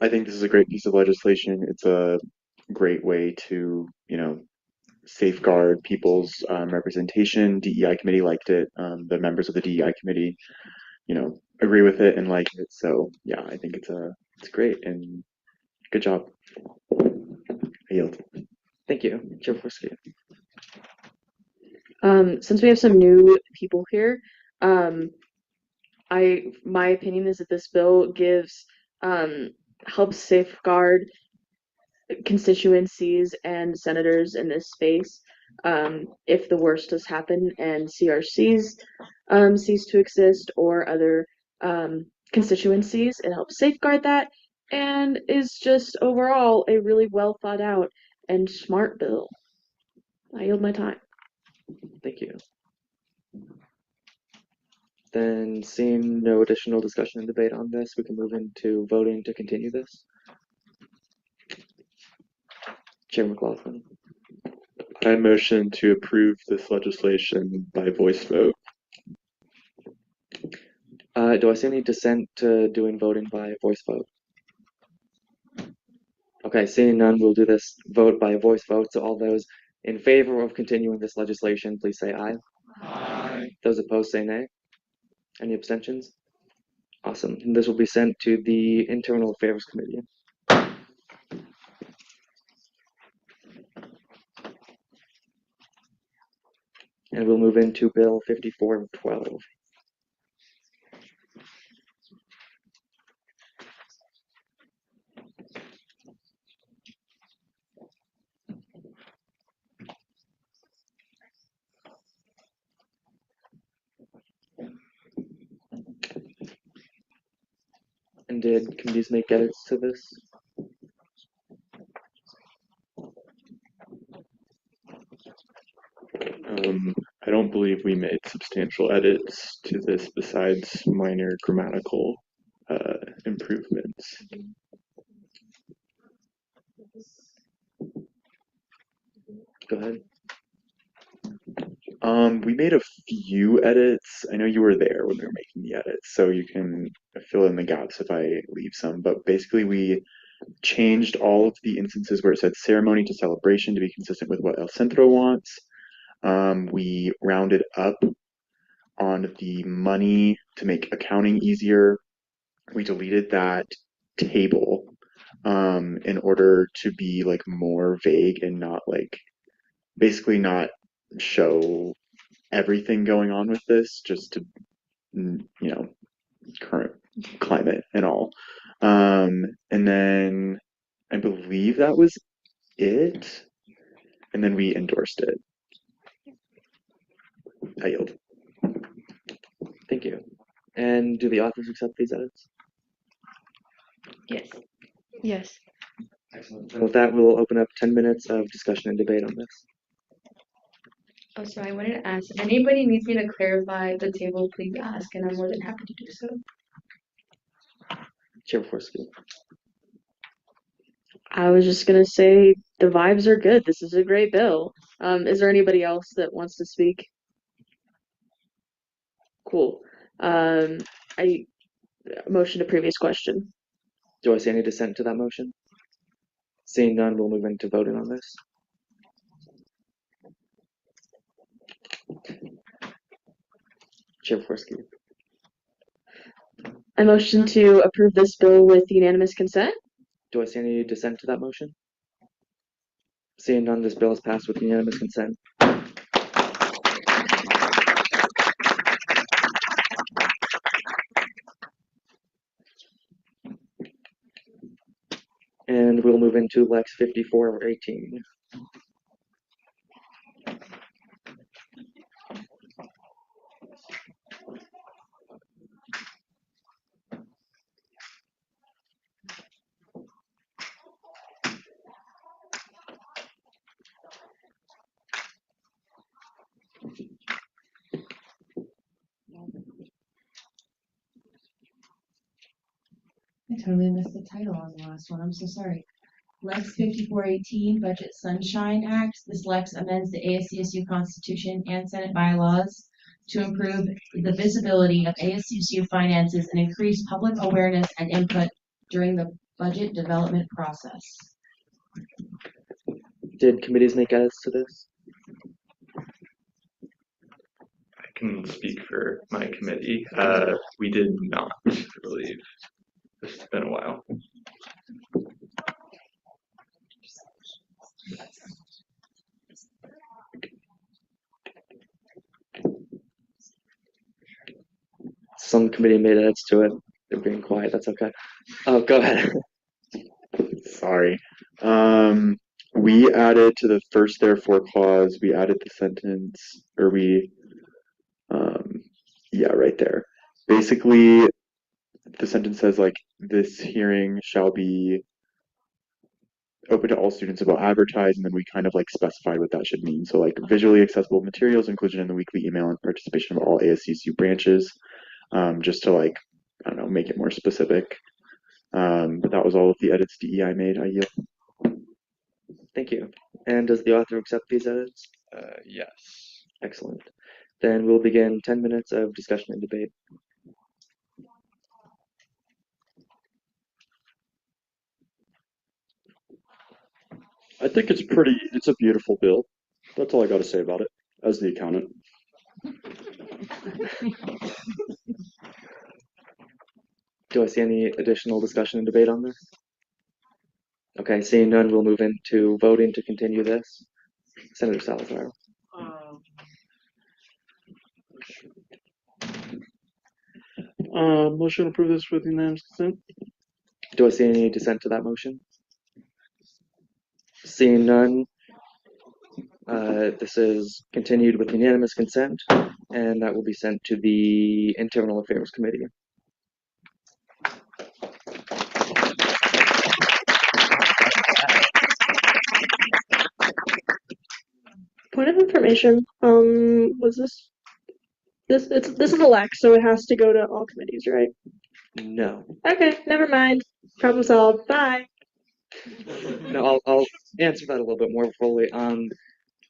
think this is a great piece of legislation. It's a great way to, safeguard people's representation. DEI committee liked it. The members of the DEI committee, agree with it and like it. So yeah, I think it's great and good job. I yield. Thank you, Chair Forsky. Since we have some new people here, my opinion is that this bill helps safeguard constituencies and senators in this space if the worst does happen and CRCs cease to exist or other constituencies. It helps safeguard that and is just overall a really well thought out and smart bill. I yield my time. Thank you. Then seeing no additional discussion and debate on this, we can move into voting to continue this. Chair McLaughlin. I motion to approve this legislation by voice vote. Do I see any dissent to doing voting by voice vote? Okay, seeing none, we'll do this vote by voice vote. So all those in favor of continuing this legislation, please say aye. Aye. Those opposed say nay. Any abstentions? Awesome. And this will be sent to the Internal Affairs Committee. And we'll move into Bill 5412. And did committees make edits to this? I don't believe we made substantial edits to this besides minor grammatical improvements. Go ahead. We made a few edits. I know you were there when we were making the edits, so you can fill in the gaps if I leave some. But basically, we changed all of the instances where it said ceremony to celebration to be consistent with what El Centro wants. We rounded up on the money to make accounting easier. We deleted that table in order to be like more vague and not like basically not show everything going on with this, just to current climate and all. And then I believe that was it. And then we endorsed it. I yield. Thank you. And do the authors accept these edits? Yes. Yes. Excellent. And with that, we'll open up 10 minutes of discussion and debate on this. Oh, so I wanted to ask, if anybody needs me to clarify the table, please ask, and I'm more than happy to do so. Chair Forsky. I was just gonna say the vibes are good. This is a great bill. Is there anybody else that wants to speak? Cool. I motion to previous question. Do I see any dissent to that motion? Seeing none, we'll move into voting on this. Chair Forsky. I motion to approve this bill with unanimous consent. Do I see any dissent to that motion? Seeing none, this bill is passed with unanimous consent. And we'll move into Lex 5418. I totally missed the title on the last one. I'm so sorry. Lex 5418, Budget Sunshine Act. This Lex amends the ASCSU Constitution and Senate bylaws to improve the visibility of ASCSU finances and increase public awareness and input during the budget development process. Did committees make edits to this? I can speak for my committee. We did not, I believe. It's been a while. Some committee made edits to it. They're being quiet. That's okay. Oh, go ahead. Sorry. We added to the first therefore clause, we added the sentence, or yeah, right there. Basically, the sentence says like, this hearing shall be open to all students about advertise, and then we kind of like specified what that should mean. So like visually accessible materials, inclusion in the weekly email, and participation of all ASCSU branches, just to like, I don't know, make it more specific. But that was all of the edits DEI made. I yield. Thank you. And does the author accept these edits? Yes. Excellent. Then we'll begin 10 minutes of discussion and debate. I think it's a beautiful bill. That's all I got to say about it as the accountant. Do I see any additional discussion and debate on this? Okay, seeing none, we'll move into voting to continue this. Senator Salazar. Motion to approve this with unanimous consent. Do I see any dissent to that motion? Seeing none, this is continued with unanimous consent, and that will be sent to the Internal Affairs Committee. Point of information. Was this is a Lex, so it has to go to all committees, right? No. Okay, never mind. Problem solved. Bye. No, I'll answer that a little bit more fully.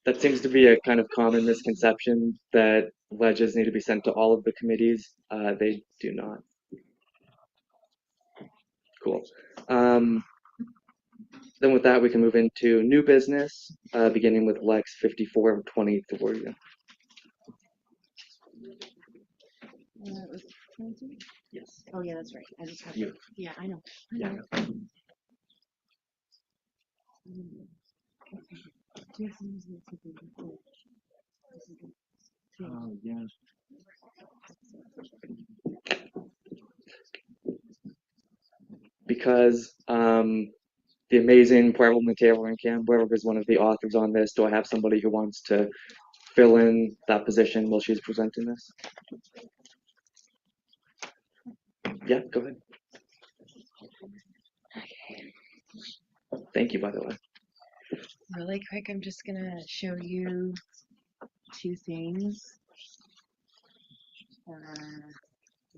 That seems to be a kind of common misconception that ledges need to be sent to all of the committees. They do not. Cool. Then with that, we can move into new business, beginning with Lex 5423. Yes. Oh yeah, that's right. I just have You. Yeah, I know. Yeah. Okay. Do you have some reason to be before? Oh, yeah. Because the amazing parliamentarian Camberg is one of the authors on this. Do I have somebody who wants to fill in that position while she's presenting this? Yeah, go ahead. Thank you, by the way. Really quick, I'm just gonna show you two things.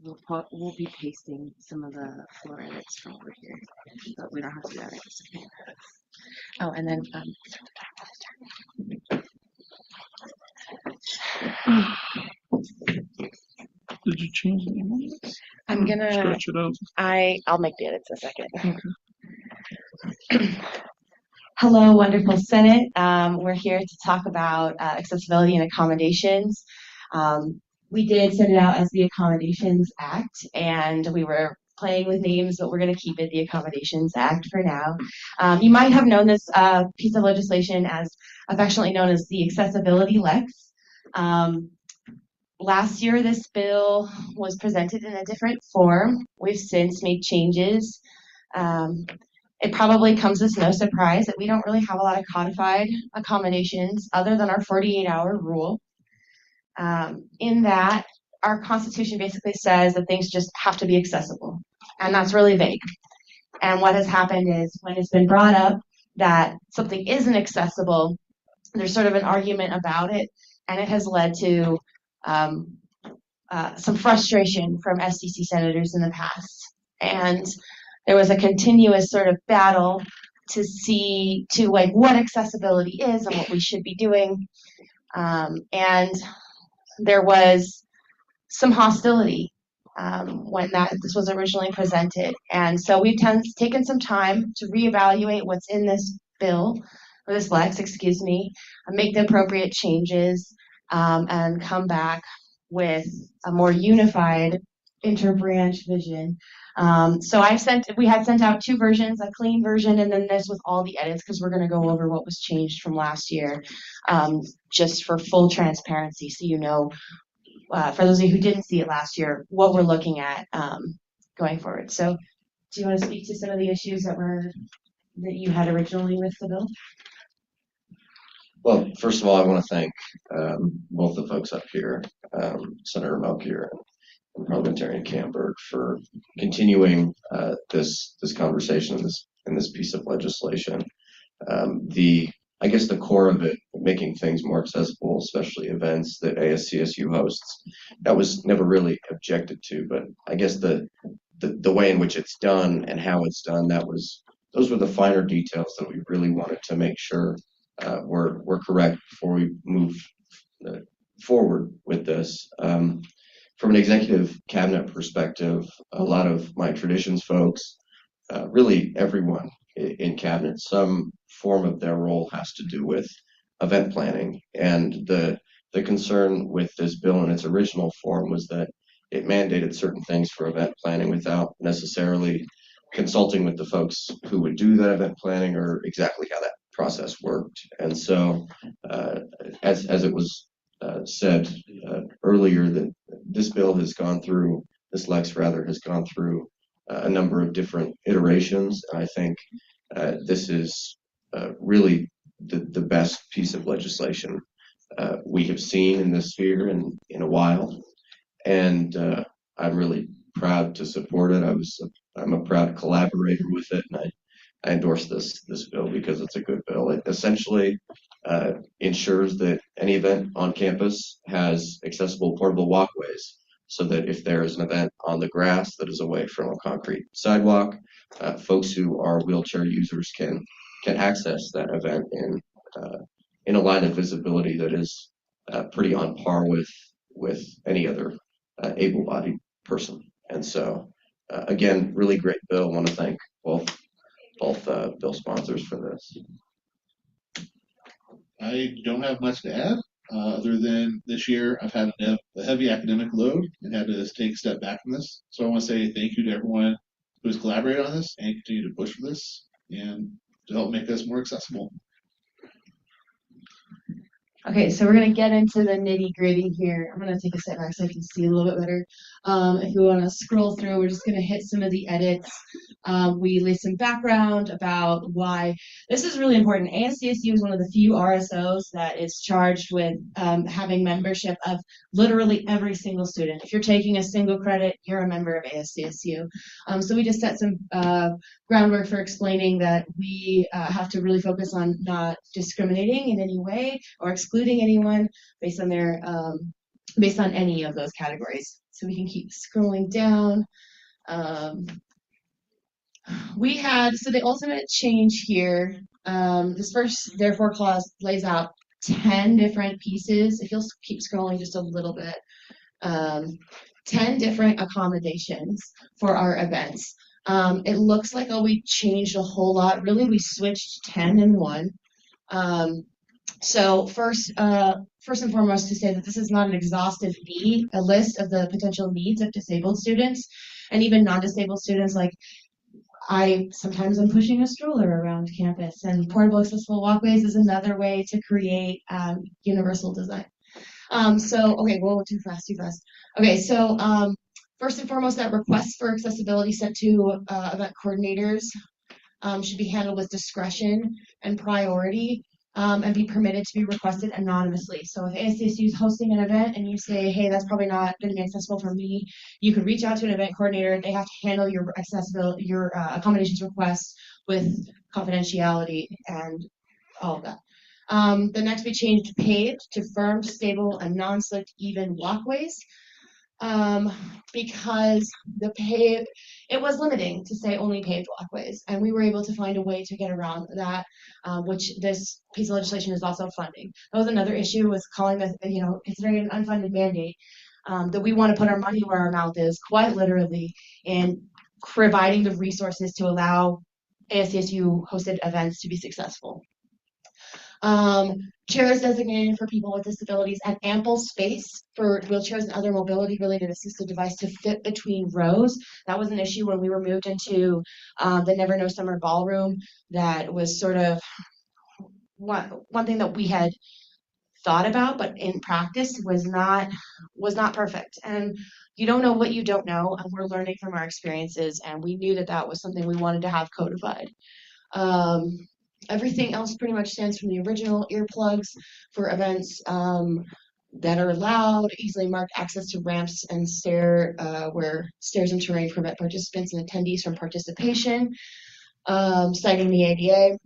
We'll be pasting some of the floor edits from over here, but we don't have to do that right this second. Oh, and then Did you change the name? I'm gonna Scratch it out. I'll make the edits in a second. Okay. Hello, wonderful Senate. We're here to talk about accessibility and accommodations. We did send it out as the Accommodations Act, and we were playing with names, but we're going to keep it the Accommodations Act for now. You might have known this piece of legislation as affectionately known as the Accessibility Lex. Last year, this bill was presented in a different form. We've since made changes. It probably comes as no surprise that we don't really have a lot of codified accommodations other than our 48-hour rule. In that, our Constitution basically says that things just have to be accessible, and that's really vague. And what has happened is when it's been brought up that something isn't accessible, there's sort of an argument about it, and it has led to some frustration from SDC senators in the past. And there was a continuous sort of battle to like what accessibility is and what we should be doing. And there was some hostility when this was originally presented. And so we've taken some time to reevaluate what's in this bill, or this Lex, excuse me, and make the appropriate changes and come back with a more unified interbranch vision. So we had sent out two versions, a clean version and then this with all the edits, because we're going to go over what was changed from last year, just for full transparency, so you know, for those of you who didn't see it last year, what we're looking at going forward. So do you want to speak to some of the issues that you had originally with the bill? Well, first of all, I want to thank both the folks up here, Senator Melchior and Parliamentarian Camberg, for continuing this conversation in this piece of legislation. I guess the core of it, making things more accessible, especially events that ASCSU hosts, that was never really objected to. But I guess the way in which it's done and how it's done, those were the finer details that we really wanted to make sure were correct before we move forward with this. From an executive cabinet perspective, a lot of my traditions folks, really everyone in cabinet, some form of their role has to do with event planning. And the concern with this bill in its original form was that it mandated certain things for event planning without necessarily consulting with the folks who would do that event planning or exactly how that process worked. And so, as it was said earlier, that this bill has gone through, this Lex rather, has gone through a number of different iterations. And I think this is really the best piece of legislation we have seen in this sphere in a while. And I'm really proud to support it. I'm a proud collaborator with it, and I endorse this bill because it's a good bill. It essentially ensures that any event on campus has accessible portable walkways, so that if there is an event on the grass that is away from a concrete sidewalk, folks who are wheelchair users can access that event in a line of visibility that is pretty on par with any other able-bodied person. And so, again, really great bill. I want to thank both bill sponsors for this. I don't have much to add, other than this year I've had a heavy academic load and had to take a step back from this. So I want to say thank you to everyone who's collaborated on this and continue to push for this and to help make us more accessible. Okay, so we're gonna get into the nitty-gritty here. I'm gonna take a step back so I can see a little bit better. If you want to scroll through, we're just gonna hit some of the edits. We lay some background about why this is really important. ASCSU is one of the few RSOs that is charged with having membership of literally every single student. If you're taking a single credit, you're a member of ASCSU. So we just set some groundwork for explaining that we have to really focus on not discriminating in any way or excluding anyone based on their based on any of those categories. So we can keep scrolling down. We had, so the ultimate change here, this first therefore clause lays out 10 different pieces. If you'll keep scrolling just a little bit, 10 different accommodations for our events. It looks like we changed a whole lot. Really, we switched 10 in one. So first and foremost, to say that this is not an exhaustive a list of the potential needs of disabled students and even non-disabled students. Like sometimes I'm pushing a stroller around campus, and portable accessible walkways is another way to create universal design. Okay, whoa, too fast. Okay, so first and foremost, that requests for accessibility sent to event coordinators should be handled with discretion and priority. And be permitted to be requested anonymously. So if ASCSU is hosting an event and you say, hey, that's probably not going to be accessible for me, you could reach out to an event coordinator. They have to handle your accommodations request with confidentiality and all of that. The next we changed paved to firm, stable, and non-slipped even walkways. Because it was limiting to say only paved walkways, and we were able to find a way to get around that, which this piece of legislation is also funding. That was another issue, was calling this, considering an unfunded mandate, that we want to put our money where our mouth is, quite literally, in providing the resources to allow ASCSU hosted events to be successful. Chairs designated for people with disabilities and ample space for wheelchairs and other mobility-related assistive device to fit between rows. That was an issue when we were moved into the Never No Summer Ballroom. That was sort of one thing that we had thought about, but in practice was not perfect. And you don't know what you don't know, and we're learning from our experiences. And we knew that was something we wanted to have codified. Everything else pretty much stands from the original earplugs for events that are allowed, easily marked access to ramps and where stairs and terrain prevent participants and attendees from participation, citing the ADA,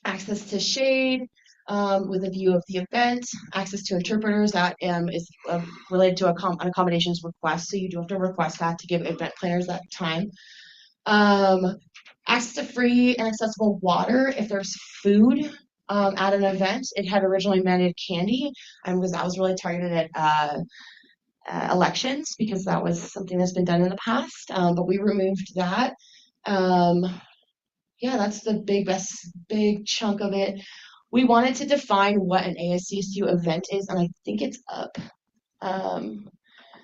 access to shade with a view of the event, access to interpreters, that is related to an accommodations request, so you do have to request that to give event planners that time. Access to free and accessible water if there's food at an event. It had originally mandated candy, and that was really targeted at elections, because that was something that's been done in the past, but we removed that. yeah, that's the big chunk of it. We wanted to define what an ASCSU event is, and I think it's up.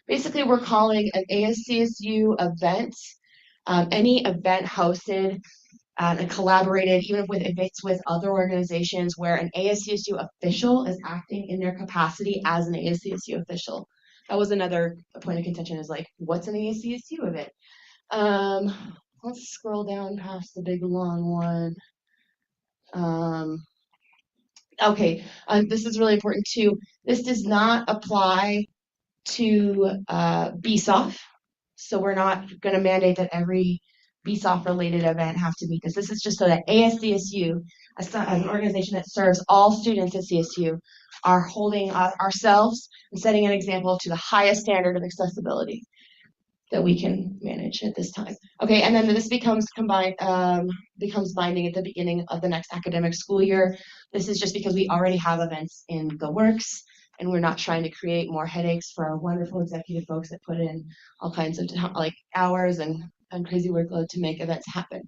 Basically, we're calling an ASCSU event any event hosted and collaborated, even if it's with other organizations, where an ASCSU official is acting in their capacity as an ASCSU official. That was another point of contention, is like, what's an ASCSU event? Let's scroll down past the big long one. Okay, this is really important too. This does not apply to BSOF, so we're not going to mandate that every BSOF related event have to meet this. This is just so that ASCSU, as an organization that serves all students at CSU, are holding ourselves and setting an example to the highest standard of accessibility that we can manage at this time. Okay, and then this becomes binding at the beginning of the next academic school year. This is just because we already have events in the works, and we're not trying to create more headaches for our wonderful executive folks that put in all kinds of hours and crazy workload to make events happen.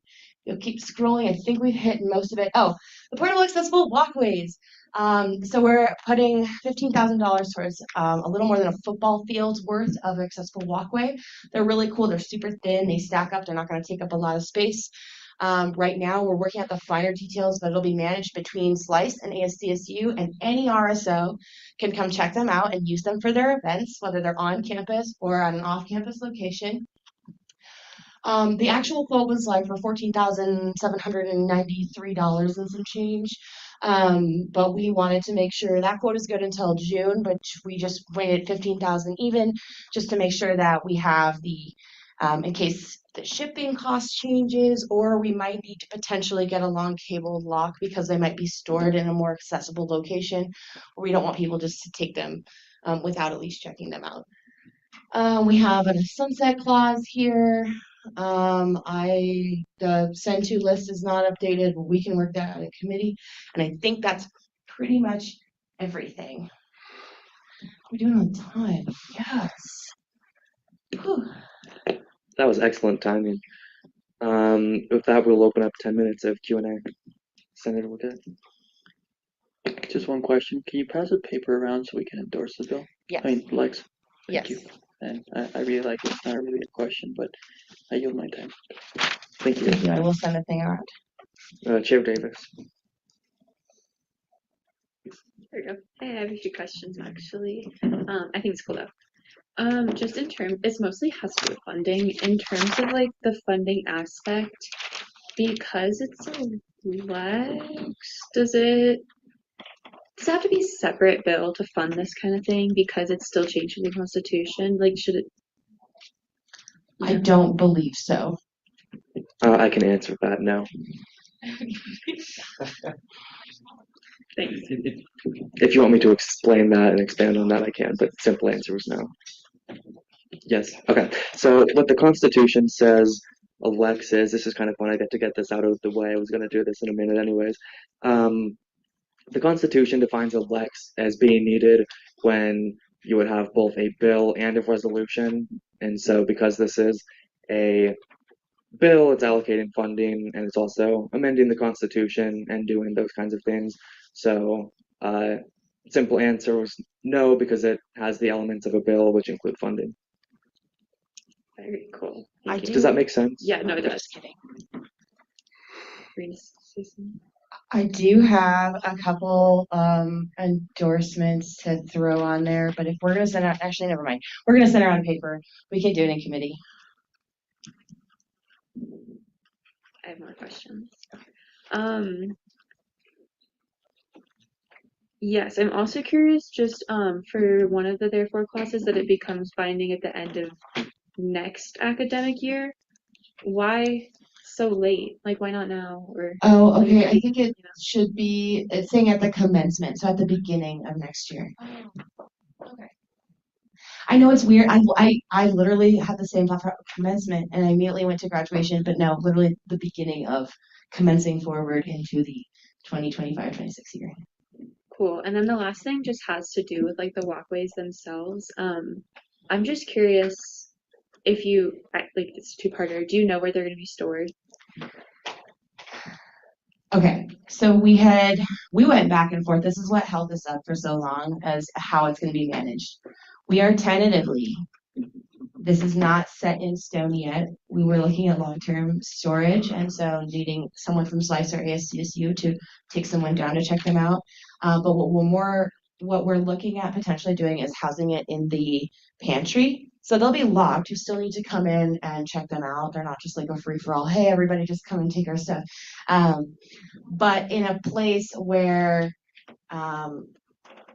You'll keep scrolling. I think we've hit most of it. Oh, the portable accessible walkways. So we're putting $15,000 towards a little more than a football field's worth of accessible walkway. They're really cool. They're super thin. They stack up. They're not going to take up a lot of space. Right now, we're working out the finer details, but it'll be managed between SLICE and ASCSU, and any RSO can come check them out and use them for their events, whether they're on campus or at an off-campus location. The actual quote was like for $14,793 and some change. But we wanted to make sure that quote is good until June, but we just waited 15,000 even, just to make sure that we have the, in case the shipping cost changes, or we might need to potentially get a long cable lock because they might be stored in a more accessible location, where we don't want people just to take them without at least checking them out. We have a sunset clause here. The send to list is not updated, but we can work that out in committee. And I think that's pretty much everything. We're doing on time. Yes. Whew. That was excellent timing. With that, we'll open up 10 minutes of Q&A. Senator Wickett. Just one question. Can you pass the paper around so we can endorse the bill? Yes. I mean, Lex. Thank Yes. you. And I really like it. It's not really a question, but I yield my time. Thank you. Thank you. I will send the thing around. Chair Davis. There we go. I have a few questions actually. I think it's cool though. Just in terms, it's mostly has to do with funding. In terms of like the funding aspect, because it's a Lex, does it have to be a separate bill to fund this kind of thing because it's still changing the Constitution? Like, should it? I don't believe so. I can answer that, no. Thanks. If you want me to explain that and expand on that, I can, but simple answer is no. Yes. Okay. So what the Constitution says, Lex, is, this is kind of fun. I get to get this out of the way. I was going to do this in a minute anyways. The Constitution defines a Lex as being needed when you would have both a bill and a resolution. And so because this is a bill, it's allocating funding, and it's also amending the Constitution and doing those kinds of things. So simple answer was no, because it has the elements of a bill, which include funding. Very cool. Does that make sense? Yeah, no, it does. Kidding. Green system. I do have a couple endorsements to throw on there, but if we're gonna send out, actually, never mind. We're gonna send it on paper. We can do it in committee. I have more questions. Yes, I'm also curious just for one of the therefore clauses that it becomes binding at the end of next academic year. Why so late? Like, why not now? Or Oh, okay. I think it should be, it's saying at the commencement, so at the beginning of next year. Okay. I know it's weird. I literally had the same thought for commencement, and I immediately went to graduation, but no, literally the beginning of commencing forward into the 2025-26 year. Cool. And then the last thing just has to do with like the walkways themselves. I'm just curious if you like, it's a two-parter. Do you know where they're going to be stored? Okay, so we went back and forth. This is what held us up for so long as how it's going to be managed. We are tentatively, this is not set in stone yet. We were looking at long-term storage, and so needing someone from Slice or ASCSU to take someone down to check them out. But what we're looking at potentially doing is housing it in the pantry. So they'll be locked. You still need to come in and check them out. They're not just like a free for all. Hey, everybody, just come and take our stuff. But in a place where um,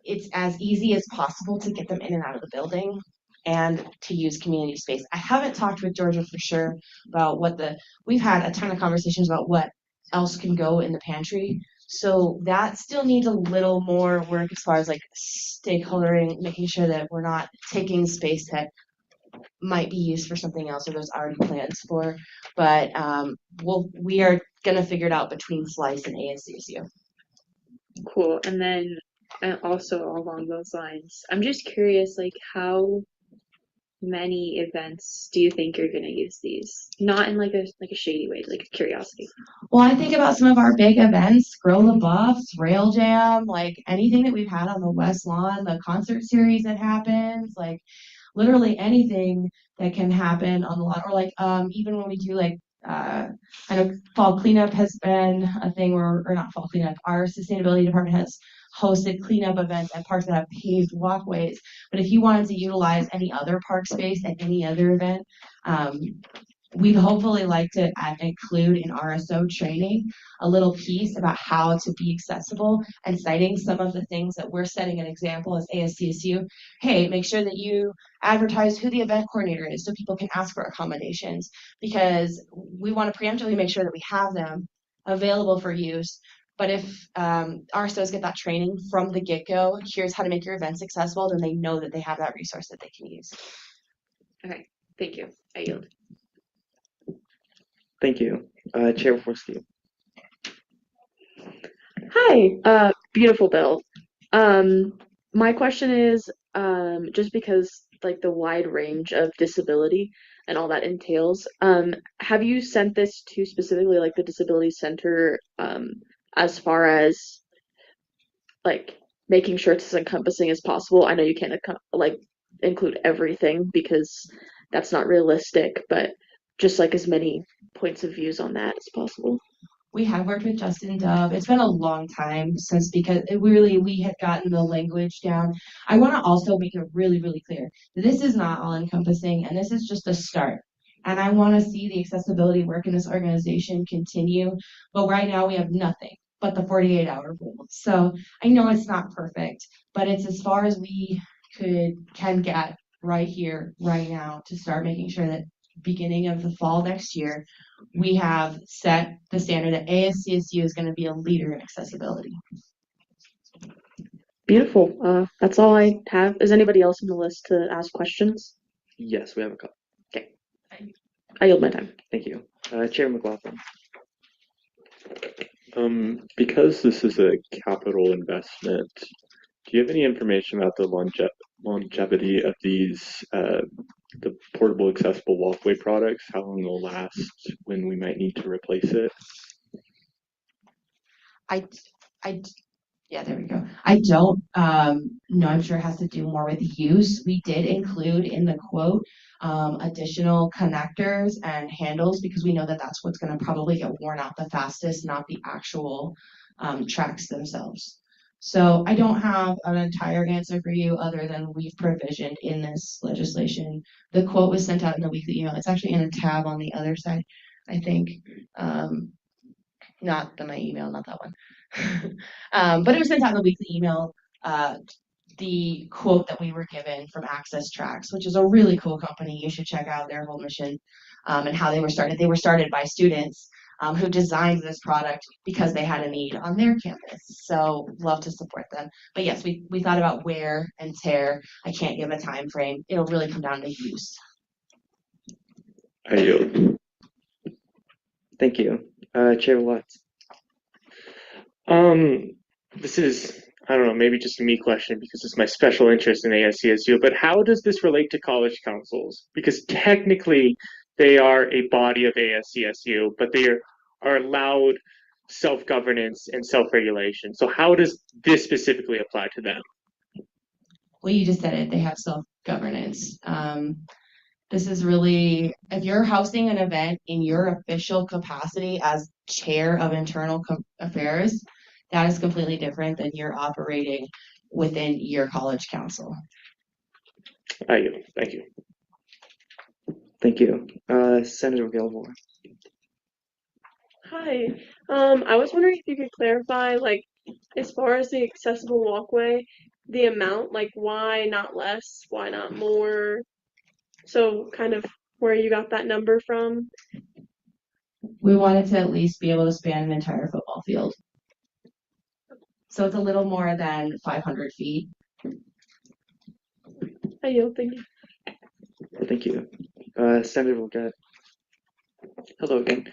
it's as easy as possible to get them in and out of the building and to use community space. I haven't talked with Georgia for sure about we've had a ton of conversations about what else can go in the pantry. So that still needs a little more work as far as like stakeholdering, making sure that we're not taking space that might be used for something else or there's already plans for. But we are gonna figure it out between Slice and ASCSU. Cool. And then also along those lines, I'm just curious, like how many events do you think you're gonna use these? Not in like a shady way, like a curiosity. Well, I think about some of our big events, Grill the Buffs, Rail Jam, like anything that we've had on the West Lawn, the concert series that happens, like literally anything that can happen on the lawn, or like even when we do like I know fall cleanup has been a thing where, or not fall cleanup, our sustainability department has hosted cleanup events at parks that have paved walkways. But if you wanted to utilize any other park space at any other event, um, we'd hopefully like to include in RSO training a little piece about how to be accessible and citing some of the things that we're setting an example as ASCSU. Hey, make sure that you advertise who the event coordinator is so people can ask for accommodations, because we want to preemptively make sure that we have them available for use. But if RSOs get that training from the get-go, here's how to make your events accessible, then they know that they have that resource that they can use. Okay, thank you. I yield. Thank you. Chair Forsky. Hi, beautiful Bill. My question is, just because like the wide range of disability and all that entails, have you sent this to specifically like the Disability Center, as far as like making sure it's as encompassing as possible? I know you can't like include everything because that's not realistic, but just like as many points of views on that as possible. We have worked with Justin Dove. It's been a long time since, because we had gotten the language down. I want to also make it really, really clear that this is not all encompassing and this is just a start. And I want to see the accessibility work in this organization continue. But right now we have nothing but the 48-hour rule. So I know it's not perfect, but it's as far as we can get right here, right now, to start making sure that beginning of the fall next year, we have set the standard that ASCSU is going to be a leader in accessibility. Beautiful. That's all I have. Is anybody else on the list to ask questions? Yes, we have a couple. Okay. I yield my time. Thank you. Chair McLaughlin. Because this is a capital investment, do you have any information about the longevity of these, the portable accessible walkway products? How long they'll last, when we might need to replace it? Yeah, there we go. I don't know. I'm sure it has to do more with use. We did include in the quote additional connectors and handles because we know that that's what's going to probably get worn out the fastest, not the actual tracks themselves. So I don't have an entire answer for you other than we've provisioned in this legislation. The quote was sent out in the weekly email. It's actually in a tab on the other side, I think. Not my email, not that one. But it was sent out in the weekly email. The quote that we were given from Access Tracks, which is a really cool company. You should check out their whole mission and how they were started. They were started by students who designed this product because they had a need on their campus. So love to support them. But yes, we thought about wear and tear. I can't give a time frame. It'll really come down to use. I yield. Thank you. Chair Watts. This is, I don't know, maybe just a me question because it's my special interest in ASCSU, but how does this relate to college councils? Because technically they are a body of ASCSU, but they are allowed self-governance and self-regulation. So how does this specifically apply to them? Well, you just said it. They have self-governance. This is really, if you're hosting an event in your official capacity as chair of internal affairs, that is completely different than you're operating within your college council. Thank you. Thank you. Senator Gilmore. Hi. I was wondering if you could clarify, like, as far as the accessible walkway, the amount, like, why not less? Why not more? So, kind of where you got that number from? We wanted to at least be able to span an entire football field. So it's a little more than 500 feet. I yield, thank you. Thank you. Senator Bourget. Hello again.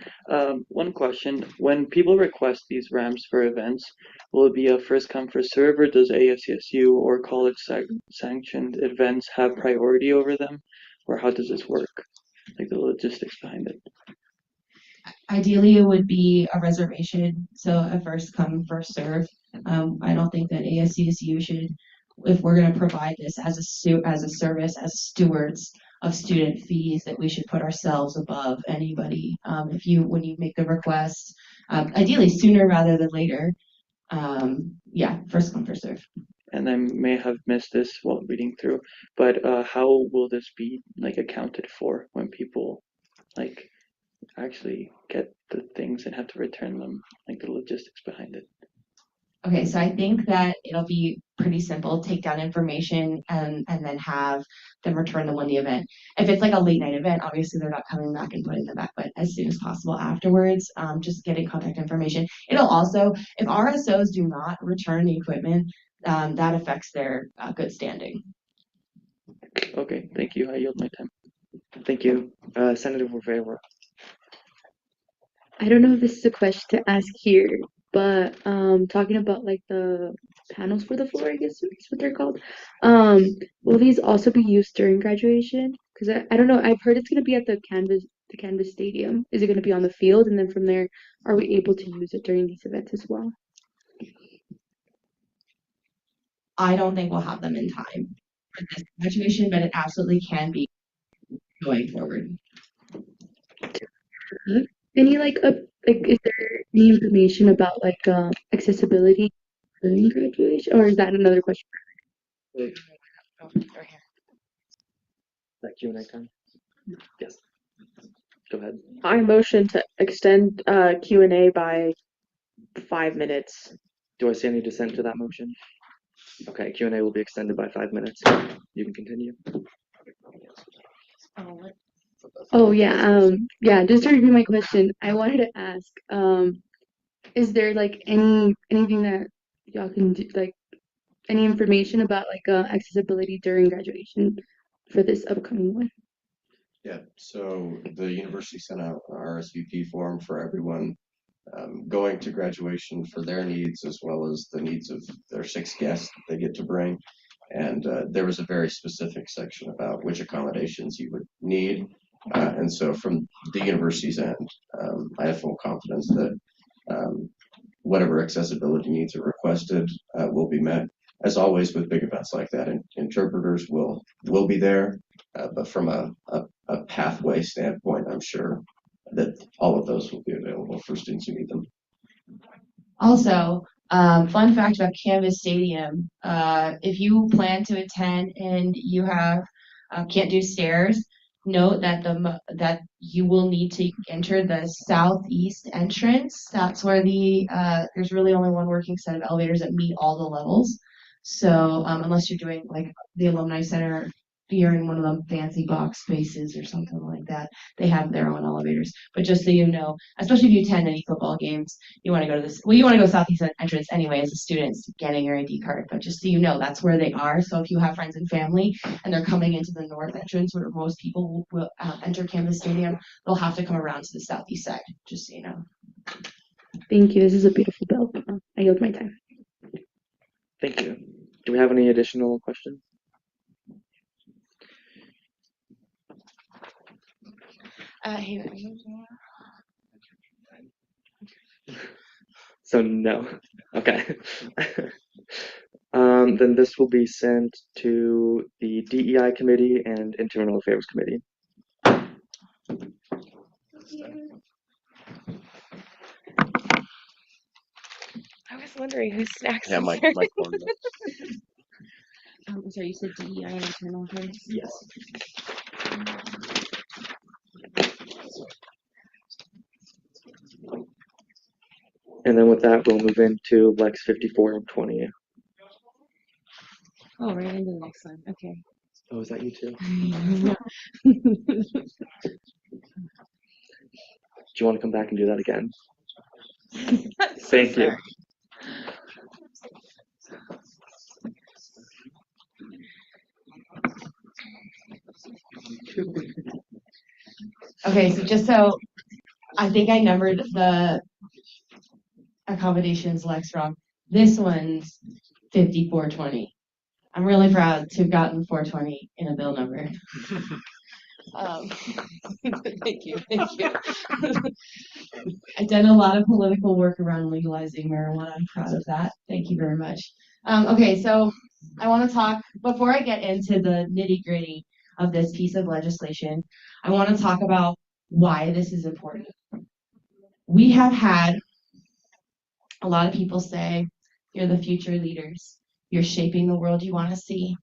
One question. When people request these ramps for events, will it be a first come first serve, or does ASCSU or college sanctioned events have priority over them? Or how does this work? Like the logistics behind it. Ideally, it would be a reservation, so a first come, first serve. I don't think that ASCSU should, if we're going to provide this as a service, as stewards of student fees, that we should put ourselves above anybody. When you make the request, ideally sooner rather than later. Yeah, first come, first serve. And I may have missed this while reading through, but how will this be like accounted for when people like actually get the things and have to return them, like the logistics behind it? Okay, so I think that it'll be pretty simple. Take down information and then have them return them when the event. If it's like a late night event, obviously they're not coming back and putting them back, but as soon as possible afterwards, just getting contact information. It'll also, if RSOs do not return the equipment, that affects their good standing. Okay, thank you. I yield my time. Thank you. Senator Rivera. I don't know if this is a question to ask here, but talking about like the panels for the floor, I guess is what they're called. Will these also be used during graduation? Because I don't know. I've heard it's gonna be at the Canvas Stadium. Is it gonna be on the field, and then from there, are we able to use it during these events as well? I don't think we'll have them in time for this graduation, but it absolutely can be going forward. Any is there any information about like accessibility during graduation, or is that another question? That Q&A time? Yes. Go ahead. I motion to extend Q&A by 5 minutes. Do I see any dissent to that motion? Okay, Q&A will be extended by 5 minutes. You can continue. Oh yeah, just to review my question, I wanted to ask, is there like anything that y'all can do, like any information about like accessibility during graduation for this upcoming one? Yeah, so the university sent out an RSVP form for everyone going to graduation for their needs, as well as the needs of their 6 guests they get to bring. And there was a very specific section about which accommodations you would need. And so from the university's end, I have full confidence that whatever accessibility needs are requested will be met. As always with big events like that, interpreters will be there, but from a pathway standpoint, I'm sure that all of those will be available for students who need them. Also, fun fact about Canvas Stadium, if you plan to attend and you have can't do stairs, note that that you will need to enter the southeast entrance. That's where there's really only one working set of elevators that meet all the levels. So unless you're doing like the Alumni Center, you're in one of them fancy box spaces or something like that, they have their own elevators. But just so you know, especially if you attend any football games, you want to go to this. Well, you want to go southeast entrance anyway as a student, getting your ID card. But just so you know, that's where they are. So if you have friends and family and they're coming into the north entrance, where most people will enter Canvas Stadium, they'll have to come around to the southeast side. Just so you know. Thank you. This is a beautiful bill. I yield my time. Thank you. Do we have any additional questions? So no. Okay. Then this will be sent to the DEI committee and Internal Affairs committee. I was wondering whose snacks. Yeah, is my there? corn. I'm sorry, you said DEI and internal affairs? Yes. And then with that, we'll move into Lex 5420. Oh, right into the next one. Okay. Oh, is that you too? Do you want to come back and do that again? Thank you. Okay, so just so I think I numbered the accommodations Lex wrong. This one's 5420. I'm really proud to have gotten 420 in a bill number. Thank you. I've done a lot of political work around legalizing marijuana. I'm proud of that. Thank you very much. Okay, so I want to talk, before I get into the nitty gritty of this piece of legislation, I want to talk about why this is important. We have had a lot of people say, you're the future leaders. You're shaping the world you want to see.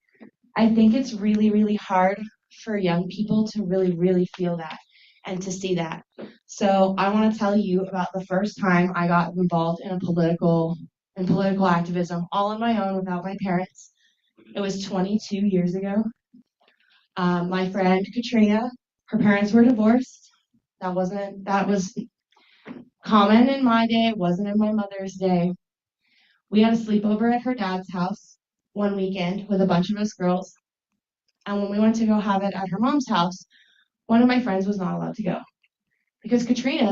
I think it's really, really hard for young people to really, really feel that and to see that. So I want to tell you about the first time I got involved in political activism all on my own without my parents. It was 22 years ago. My friend Katrina, her parents were divorced. That was common in my day. It wasn't in my mother's day. We had a sleepover at her dad's house one weekend with a bunch of us girls. And when we went to go have it at her mom's house, one of my friends was not allowed to go because Katrina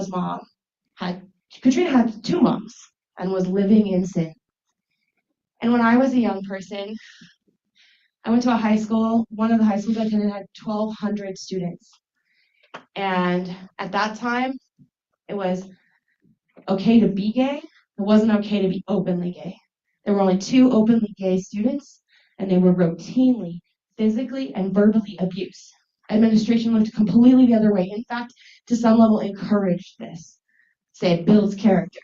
had two moms and was living in sin. And when I was a young person, I went to a high school. One of the high schools I attended had 1,200 students. And at that time, it was okay to be gay. It wasn't okay to be openly gay. There were only 2 openly gay students, and they were routinely, physically, and verbally abused. Administration looked completely the other way. In fact, to some level, encouraged this. Say it builds character.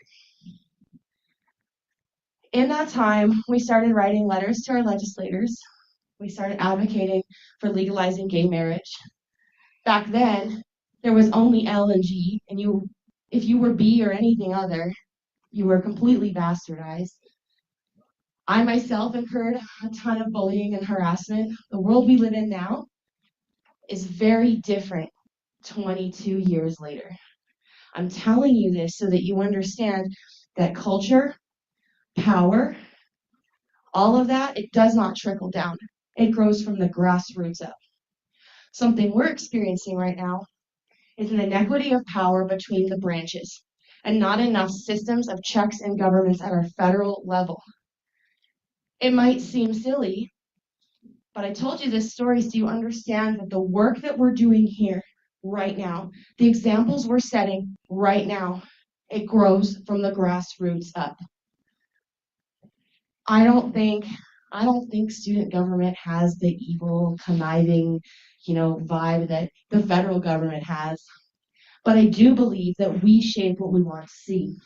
In that time, we started writing letters to our legislators. We started advocating for legalizing gay marriage. Back then, there was only L and G, and if you were B or anything other, you were completely bastardized. I myself incurred a ton of bullying and harassment. The world we live in now is very different 22 years later. I'm telling you this so that you understand that culture, power, all of that, it does not trickle down. It grows from the grassroots up. Something we're experiencing right now is an inequity of power between the branches and not enough systems of checks and governments at our federal level. It might seem silly, but I told you this story so you understand that the work that we're doing here right now, the examples we're setting right now, it grows from the grassroots up. I don't think student government has the evil, conniving, vibe that the federal government has. But I do believe that we shape what we want to see.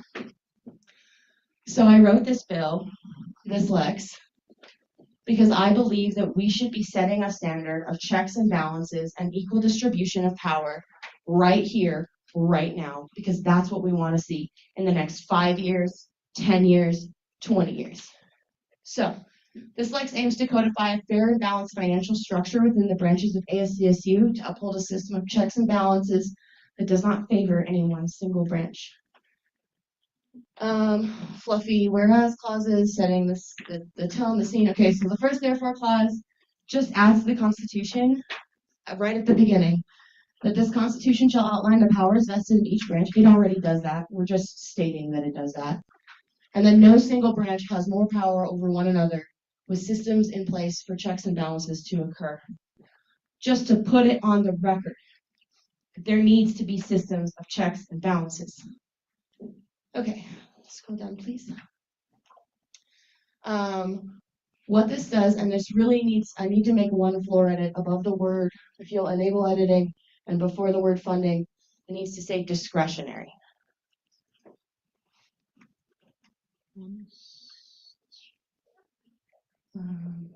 So I wrote this bill, this Lex, because I believe that we should be setting a standard of checks and balances and equal distribution of power right here, right now, because that's what we want to see in the next 5 years, 10 years, 20 years. So this Lex aims to codify a fair and balanced financial structure within the branches of ASCSU to uphold a system of checks and balances that does not favor any one single branch. Fluffy whereas clauses setting the tone, the scene. Okay, so the first therefore clause just adds to the Constitution right at the beginning that this Constitution shall outline the powers vested in each branch. It already does that. We're just stating that it does that. And then no single branch has more power over one another with systems in place for checks and balances to occur. Just to put it on the record, there needs to be systems of checks and balances. Okay, scroll down, please. What this does, and this really needs, I need to make one floor edit above the word, if you'll enable editing, and before the word funding, it needs to say discretionary.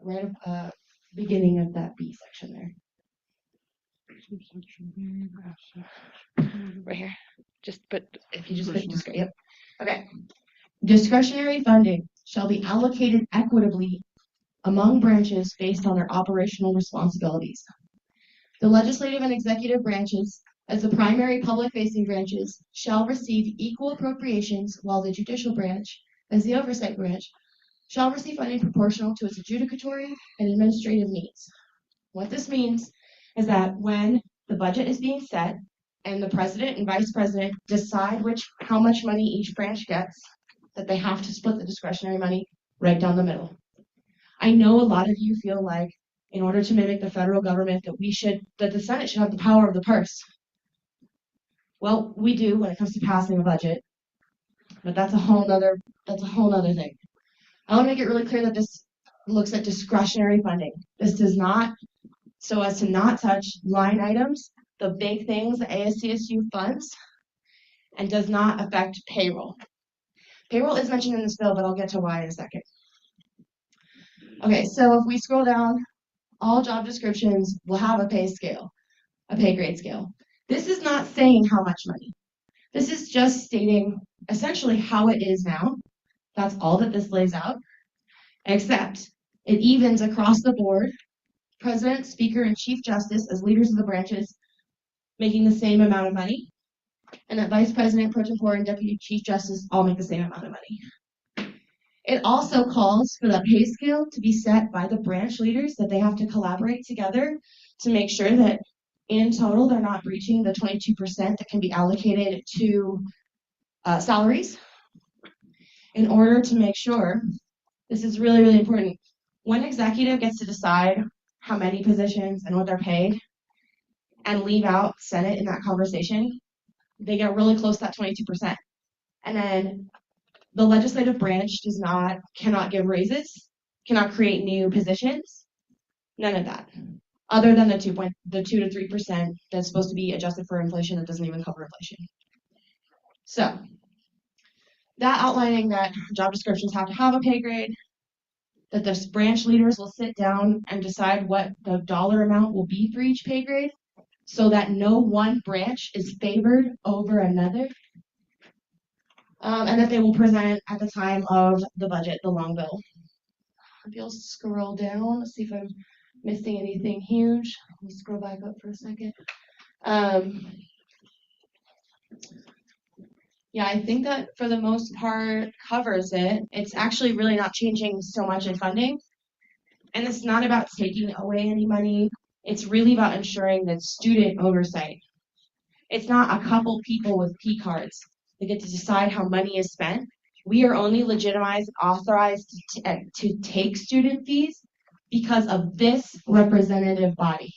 Right beginning of that B section there. Right here. Just put, if you just put discretionary, yep. Okay. Discretionary funding shall be allocated equitably among branches based on their operational responsibilities. The legislative and executive branches, as the primary public-facing branches, shall receive equal appropriations, while the judicial branch, as the oversight branch, shall receive funding proportional to its adjudicatory and administrative needs. What this means is that when the budget is being set and the president and vice president decide how much money each branch gets, that they have to split the discretionary money right down the middle. I know a lot of you feel like in order to mimic the federal government that the Senate should have the power of the purse. Well, we do when it comes to passing a budget, but that's a whole nother thing. I want to make it really clear that this looks at discretionary funding. This does not, so as to not touch line items, the big things that ASCSU funds, and does not affect payroll. Payroll is mentioned in this bill, but I'll get to why in a second. Okay, so if we scroll down, all job descriptions will have a pay scale, a pay grade scale. This is not saying how much money. This is just stating essentially how it is now. That's all that this lays out, except it evens across the board. President, Speaker, and Chief Justice as leaders of the branches making the same amount of money, and that Vice President, Pro Tempore, and Deputy Chief Justice all make the same amount of money. It also calls for the pay scale to be set by the branch leaders, that they have to collaborate together to make sure that in total they're not breaching the 22% that can be allocated to salaries, in order to make sure, this is really, really important, one executive gets to decide how many positions and what they're paid and leave out Senate in that conversation, they get really close to that 22%. And then the legislative branch cannot give raises, cannot create new positions, none of that. Other than the 2 to 3% that's supposed to be adjusted for inflation that doesn't even cover inflation. So that outlining that job descriptions have to have a pay grade, that the branch leaders will sit down and decide what the dollar amount will be for each pay grade, so that no one branch is favored over another, and that they will present at the time of the budget, the long bill. If you'll scroll down, let's see if I'm missing anything huge. Let me scroll back up for a second. Yeah, I think that for the most part covers it. It's actually really not changing so much in funding. And it's not about taking away any money. It's really about ensuring that student oversight. It's not a couple people with P cards that get to decide how money is spent. We are only legitimized and authorized to take student fees because of this representative body.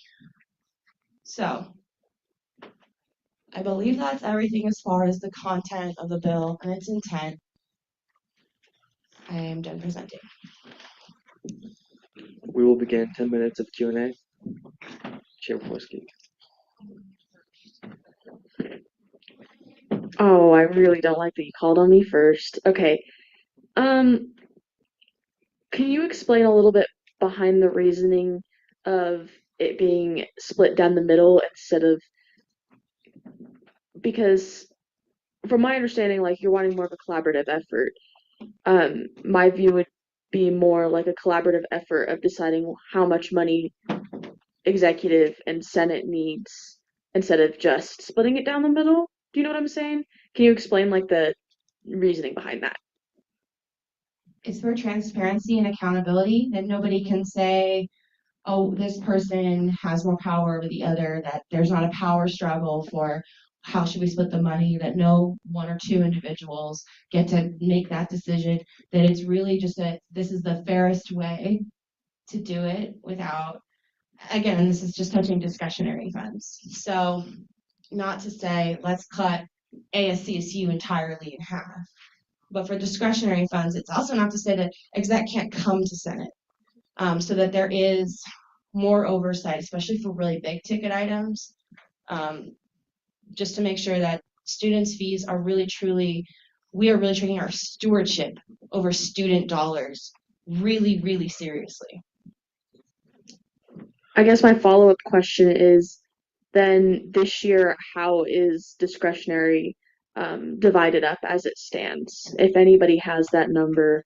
So I believe that's everything as far as the content of the bill and its intent. I am done presenting. We will begin 10 minutes of Q&A. Chair Wolski. Oh, I really don't like that you called on me first. Okay. Can you explain a little bit behind the reasoning of it being split down the middle instead of, because from my understanding, like, you're wanting more of a collaborative effort. My view would be more like a collaborative effort of deciding how much money executive and Senate needs instead of just splitting it down the middle. Do you know what I'm saying? Can you explain like the reasoning behind that? It's for transparency and accountability, that nobody can say, oh, this person has more power over the other, that there's not a power struggle for how should we split the money, that no one or two individuals get to make that decision, that it's really just this is the fairest way to do it without, again, this is just touching discretionary funds. So not to say, let's cut ASCSU entirely in half. But for discretionary funds, it's also not to say that exec can't come to Senate, so that there is more oversight, especially for really big ticket items, just to make sure that students' fees are really truly, we are really taking our stewardship over student dollars really, really seriously. I guess my follow-up question is then this year, how is discretionary divided up as it stands? If anybody has that number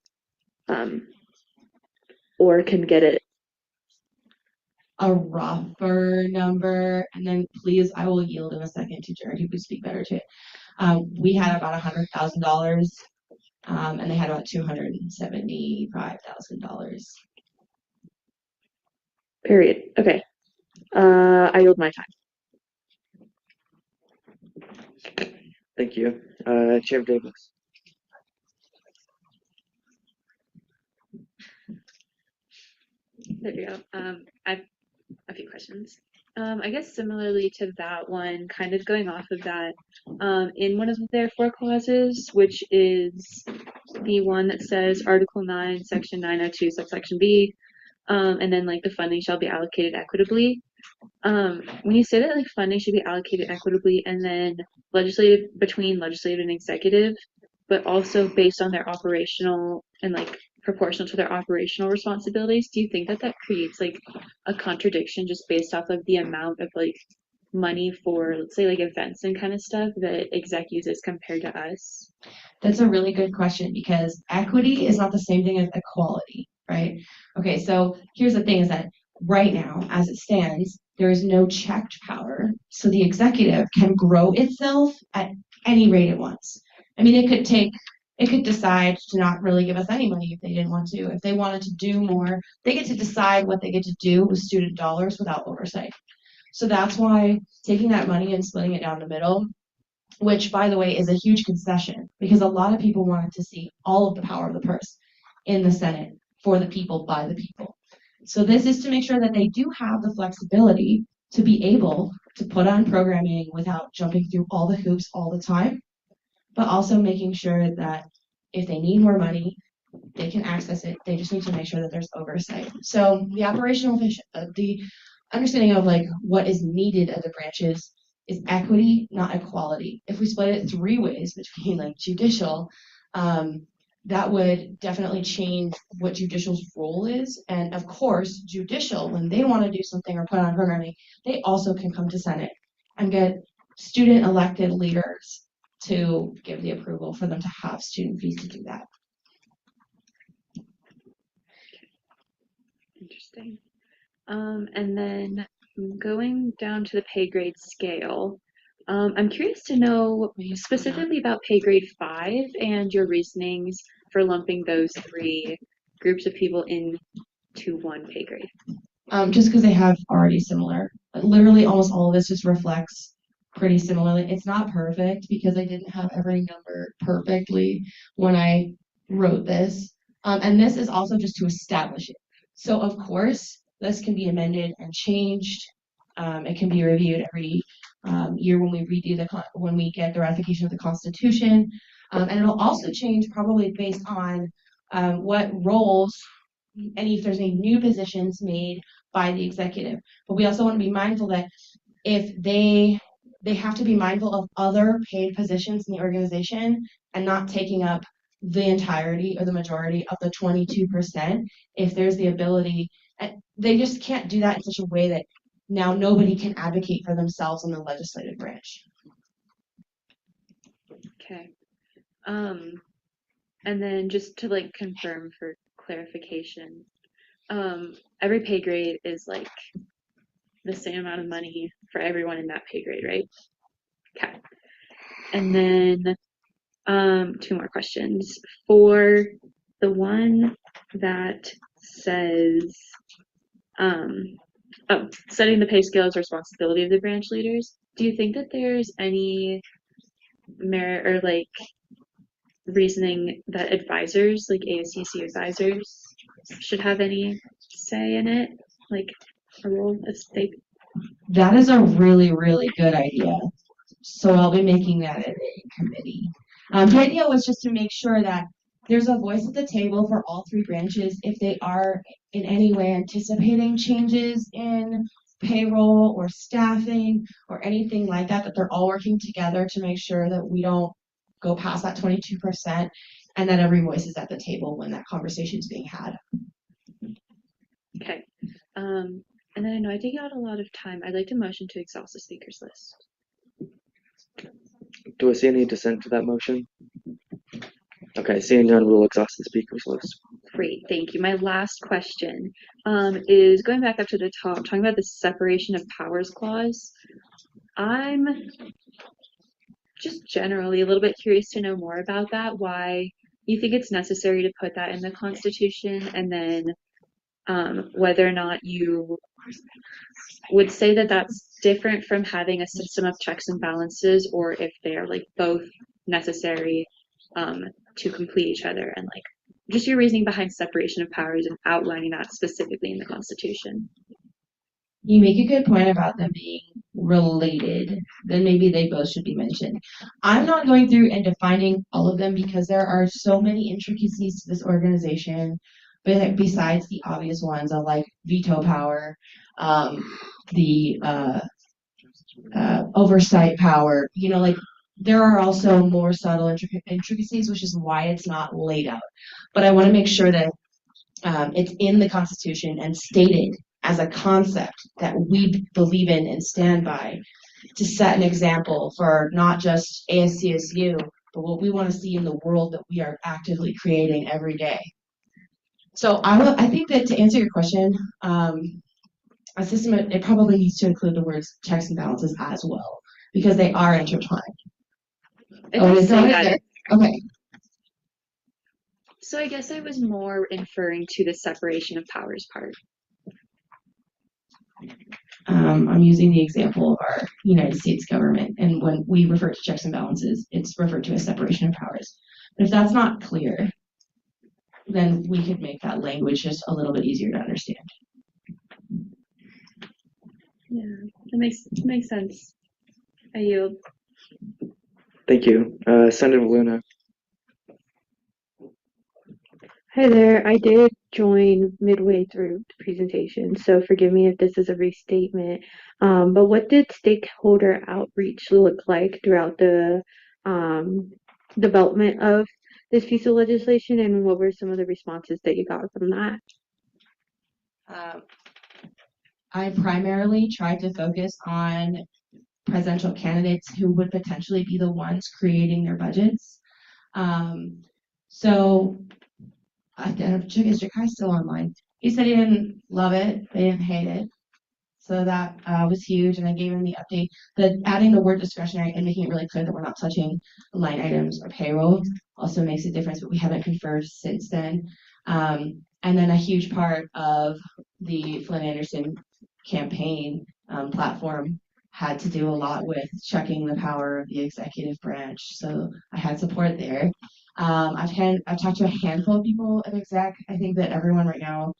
or can get it. A rougher number, and then please, I will yield in a second to Jared, who could speak better to it. We had about $100,000, and they had about $275,000. Period. Okay. I yield my time. Thank you. Chair Davis. There we go. I've a few questions. I guess similarly to that one, kind of going off of that, in one of their 4 clauses, which is the one that says Article 9, Section 902, subsection B, and then like the funding shall be allocated equitably. When you say that like funding should be allocated equitably and then between legislative and executive, but also based on their operational and like proportional to their operational responsibilities, do you think that that creates like a contradiction just based off of the amount of like money for, let's say, like events and kind of stuff that exec uses compared to us? That's a really good question, because equity is not the same thing as equality, right? Okay, so here's the thing is that right now, as it stands, there is no checked power. So the executive can grow itself at any rate it wants. I mean, it could decide to not really give us any money if they didn't want to. If they wanted to do more, they get to decide what they get to do with student dollars without oversight. So that's why taking that money and splitting it down the middle, which by the way is a huge concession, because a lot of people wanted to see all of the power of the purse in the Senate for the people, by the people. So this is to make sure that they do have the flexibility to be able to put on programming without jumping through all the hoops all the time, but also making sure that if they need more money, they can access it. They just need to make sure that there's oversight. So the the understanding of like what is needed of the branches is equity, not equality. If we split it 3 ways between like judicial, that would definitely change what judicial's role is. And of course, judicial, when they want to do something or put on programming, they also can come to Senate and get student elected leaders to give the approval for them to have student fees to do that. Interesting. And then going down to the pay grade scale, I'm curious to know specifically about pay grade 5 and your reasonings for lumping those 3 groups of people into one pay grade. Just because they have already similar. Literally almost all of this just reflects pretty similarly. It's not perfect because I didn't have every number perfectly when I wrote this. And this is also just to establish it. So of course, this can be amended and changed. It can be reviewed every year when we when we get the ratification of the Constitution. And it'll also change probably based on what roles, if there's any new positions made by the executive. But we also want to be mindful that if they have to be mindful of other paid positions in the organization and not taking up the entirety or the majority of the 22% if there's the ability. They just can't do that in such a way that now nobody can advocate for themselves in the legislative branch. Okay. And then just to like confirm for clarification, every pay grade is like the same amount of money for everyone in that pay grade, right? Okay. And then 2 more questions. For the one that says, setting the pay scale is responsibility of the branch leaders, do you think that there's any merit or like reasoning that advisors, like ASCSU advisors, should have any say in it, like a role as they? That is a really, really good idea. So I'll be making that in a committee. The idea was just to make sure that there's a voice at the table for all three branches if they are in any way anticipating changes in payroll or staffing or anything like that, that they're all working together to make sure that we don't go past that 22% and that every voice is at the table when that conversation is being had. Okay. And then I know I take out a lot of time. I'd like to motion to exhaust the speakers list. Do I see any dissent to that motion? Okay, seeing none, we'll exhaust the speakers list. Great, thank you. My last question is going back up to the top, talking about the separation of powers clause. I'm just generally a little bit curious to know more about that, why you think it's necessary to put that in the Constitution, and then whether or not you would say that that's different from having a system of checks and balances, or if they're like both necessary to complete each other, and like just your reasoning behind separation of powers and outlining that specifically in the Constitution. You make a good point about them being related, then maybe they both should be mentioned. I'm not going through and defining all of them because there are so many intricacies to this organization, but besides the obvious ones of like veto power, the oversight power, you know, like there are also more subtle intricacies, which is why it's not laid out. But I want to make sure that it's in the Constitution and stated as a concept that we believe in and stand by to set an example for not just ASCSU, but what we want to see in the world that we are actively creating every day. So I think that to answer your question, a system, it probably needs to include the words checks and balances as well, because they are intertwined. Okay. So I guess I was more inferring to the separation of powers part. I'm using the example of our United States government, and when we refer to checks and balances, it's referred to as separation of powers. But if that's not clear, then we could make that language just a little bit easier to understand. Yeah, that makes sense. I yield. Thank you. Senator Luna. Hi there. I did join midway through the presentation, so forgive me if this is a restatement. But what did stakeholder outreach look like throughout the development of this piece of legislation, and what were some of the responses that you got from that? I primarily tried to focus on presidential candidates who would potentially be the ones creating their budgets. So I is Jakai still online? He said he didn't love it, but he didn't hate it. So that was huge, and I gave him the update. Adding the word discretionary and making it really clear that we're not touching line items or payroll also makes a difference, but we haven't conferred since then. And then a huge part of the Flynn Anderson campaign platform had to do a lot with checking the power of the executive branch. So I had support there. I've talked to a handful of people at exec. I think that everyone right now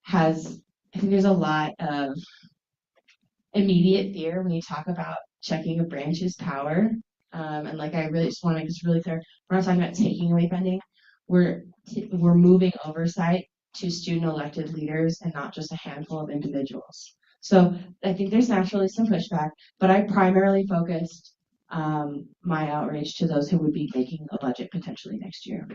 has. I think there's a lot of immediate fear when you talk about checking a branch's power. And like I really just want to make this really clear. We're not talking about taking away funding. We're moving oversight to student elected leaders and not just a handful of individuals. So I think there's naturally some pushback, but I primarily focused my outreach to those who would be making a budget potentially next year.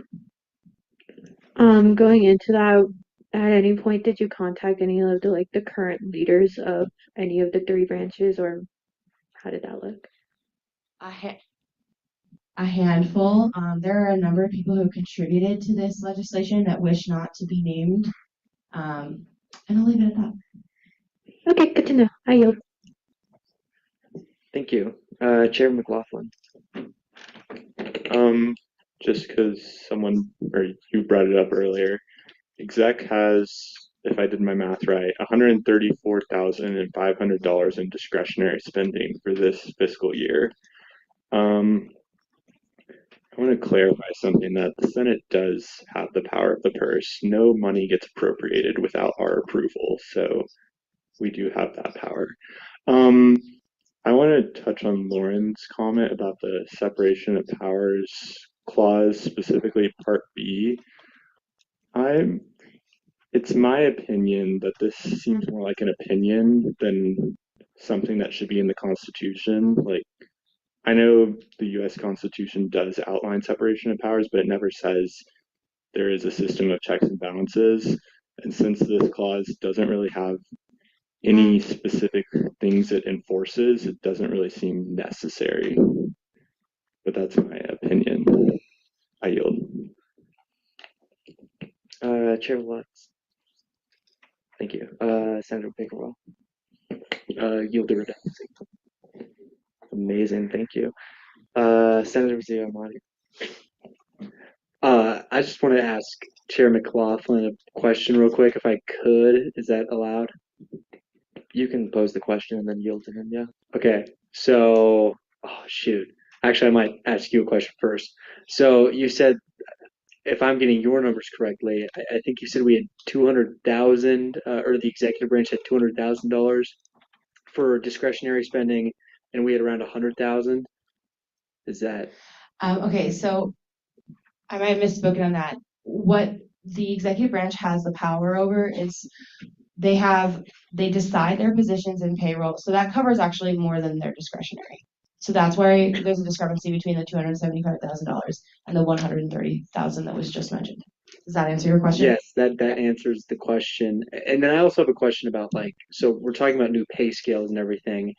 Going into that, at any point did you contact any of the current leaders of any of the three branches, or how did that look? A handful. There are a number of people who contributed to this legislation that wish not to be named. And I'll leave it at that. Okay, good to know. I yield. Thank you. Chair McLaughlin. Just because someone or you brought it up earlier, exec has, if I did my math right, $134,500 in discretionary spending for this fiscal year. I want to clarify something, that the Senate does have the power of the purse. No money gets appropriated without our approval, so we do have that power. I want to touch on Lauren's comment about the separation of powers clause, specifically Part B. I'm It's my opinion that this seems more like an opinion than something that should be in the Constitution. Like, I know the US Constitution does outline separation of powers, but it never says there is a system of checks and balances. And since this clause doesn't really have any specific things it enforces, it doesn't really seem necessary. But that's my opinion. I yield. Chair Watts. Thank you. Senator Pickerel. Yield the redundancy. Amazing, thank you. Senator Ziamati. I just want to ask Chair McLaughlin a question real quick, if I could. Is that allowed? You can pose the question and then yield to him, yeah. Okay, so, oh shoot. Actually, I might ask you a question first. So you said, if I'm getting your numbers correctly, I think you said we had 200,000, or the executive branch had $200,000 for discretionary spending, and we had around 100,000. Is that? Okay, so I might have misspoken on that. What the executive branch has the power over is they decide their positions in payroll. So that covers actually more than their discretionary. So that's why there's a discrepancy between the $275,000 and the 130,000 that was just mentioned. Does that answer your question? Yes, that answers the question. And then I also have a question about, like, so we're talking about new pay scales and everything.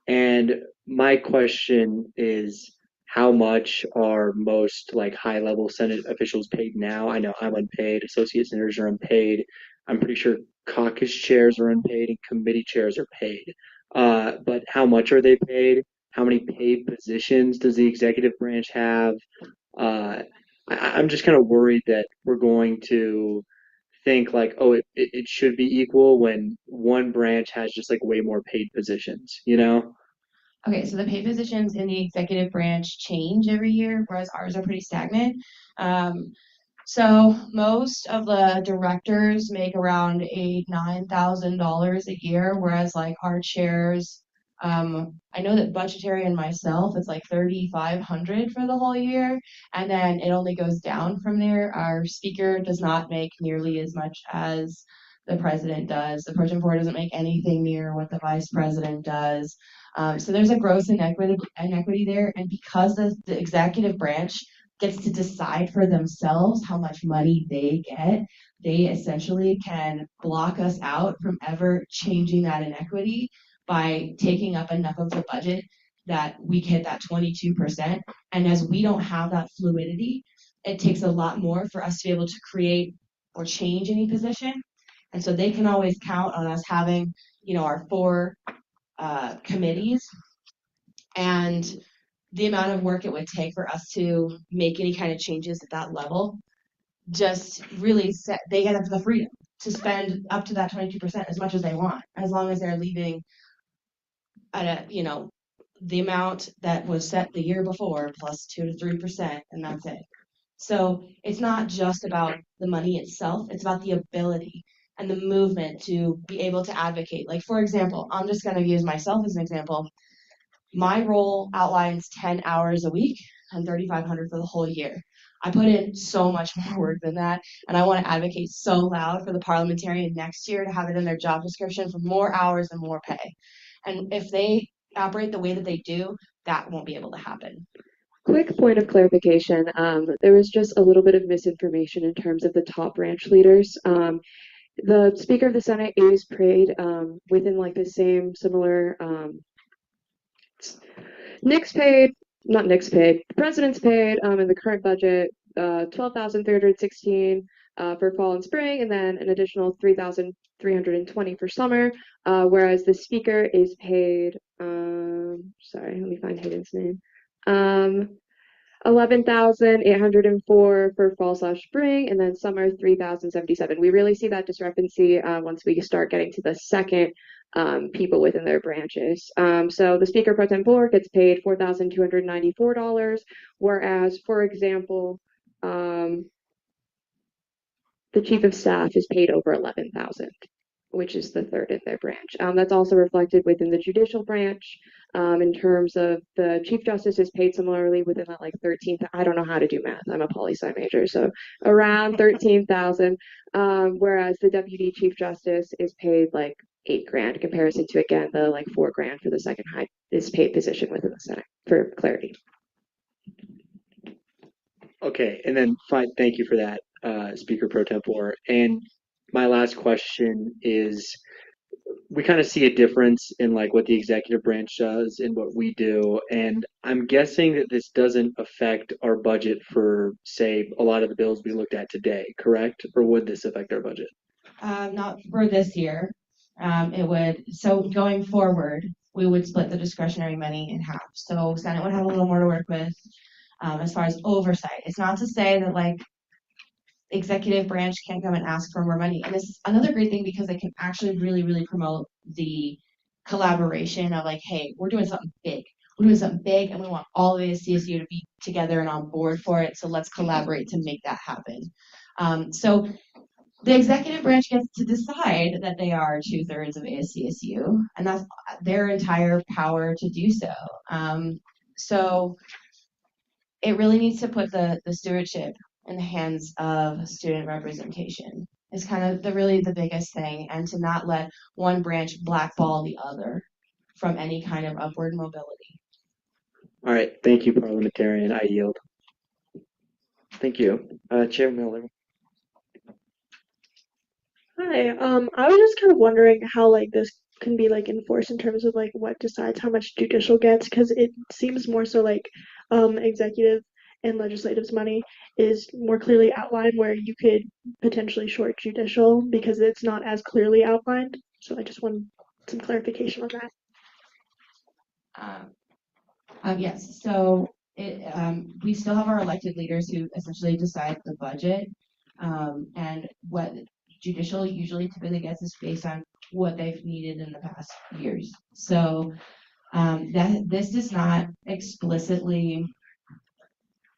And my question is, how much are most like high level Senate officials paid now? I know I'm unpaid, associate senators are unpaid. I'm pretty sure caucus chairs are unpaid and committee chairs are paid. But how much are they paid? How many paid positions does the executive branch have? Uh, I'm just kind of worried that we're going to think like, oh, it should be equal when one branch has just like way more paid positions, you know? Okay, so the pay positions in the executive branch change every year, whereas ours are pretty stagnant. So most of the directors make around $9,000 a year, whereas like our chairs, I know that budgetary and myself, it's like 3,500 for the whole year, and then it only goes down from there. Our speaker does not make nearly as much as the president does. The pro tempore doesn't make anything near what the vice president does. So there's a gross inequity there, and because the executive branch gets to decide for themselves how much money they get, they essentially can block us out from ever changing that inequity by taking up enough of the budget that we hit that 22%. And as we don't have that fluidity, it takes a lot more for us to be able to create or change any position. And so they can always count on us having, our four committees, and the amount of work it would take for us to make any kind of changes at that level just really they get the freedom to spend up to that 22% as much as they want, as long as they're leaving at the amount that was set the year before plus 2 to 3%, and that's it. So it's not just about the money itself, it's about the ability and the movement to be able to advocate. Like, for example, I'm just going to use myself as an example. My role outlines 10 hours a week and 3,500 for the whole year. I put in so much more work than that, and I want to advocate so loud for the parliamentarian next year to have it in their job description for more hours and more pay. And if they operate the way that they do, that won't be able to happen. Quick point of clarification. There was just a little bit of misinformation in terms of the top branch leaders. The Speaker of the Senate is paid within like the same similar. Nick's paid, not Nick's paid. The president's paid in the current budget 12,316 for fall and spring, and then an additional 3,320 for summer. Whereas the speaker is paid. Sorry, let me find Hayden's name. 11,804 for fall/spring, and then summer 3,077. We really see that discrepancy once we start getting to the second people within their branches. So the speaker pro tempore gets paid $4,294, whereas, for example, the chief of staff is paid over 11,000, which is the third in their branch. That's also reflected within the judicial branch. In terms of the Chief Justice is paid similarly within that like 13th. I don't know how to do math. I'm a poli-sci major, so around 13,000. Whereas the Deputy Chief Justice is paid like 8 grand in comparison to again the like 4 grand for the second highest paid position within the Senate for clarity. Okay, and then fine, thank you for that, Speaker Pro Tempore. And my last question is, we kind of see a difference in like what the executive branch does and what we do, and I'm guessing that this doesn't affect our budget for, say, a lot of the bills we looked at today, correct? Or would this affect our budget? Not for this year. It would, so going forward, we would split the discretionary money in half. So Senate would have a little more to work with as far as oversight. It's not to say that like executive branch can't come and ask for more money. And this is another great thing because they can actually really, really promote the collaboration of like, hey, we're doing something big. We're doing something big and we want all of ASCSU to be together and on board for it. So let's collaborate to make that happen. So the executive branch gets to decide that they are 2/3 of ASCSU, and that's their entire power to do so. So it really needs to put the stewardship in the hands of student representation. It's kind of really the biggest thing, and to not let one branch blackball the other from any kind of upward mobility. All right, thank you, parliamentarian. I yield. Thank you. Chair Miller. Hi. I was just kind of wondering how like this can be like enforced in terms of like what decides how much judicial gets, because it seems more so like executive and legislative's money is more clearly outlined where you could potentially short judicial because it's not as clearly outlined. So I just want some clarification on that. Yes, so we still have our elected leaders who essentially decide the budget, and what judicial usually typically gets is based on what they've needed in the past years. So this does not explicitly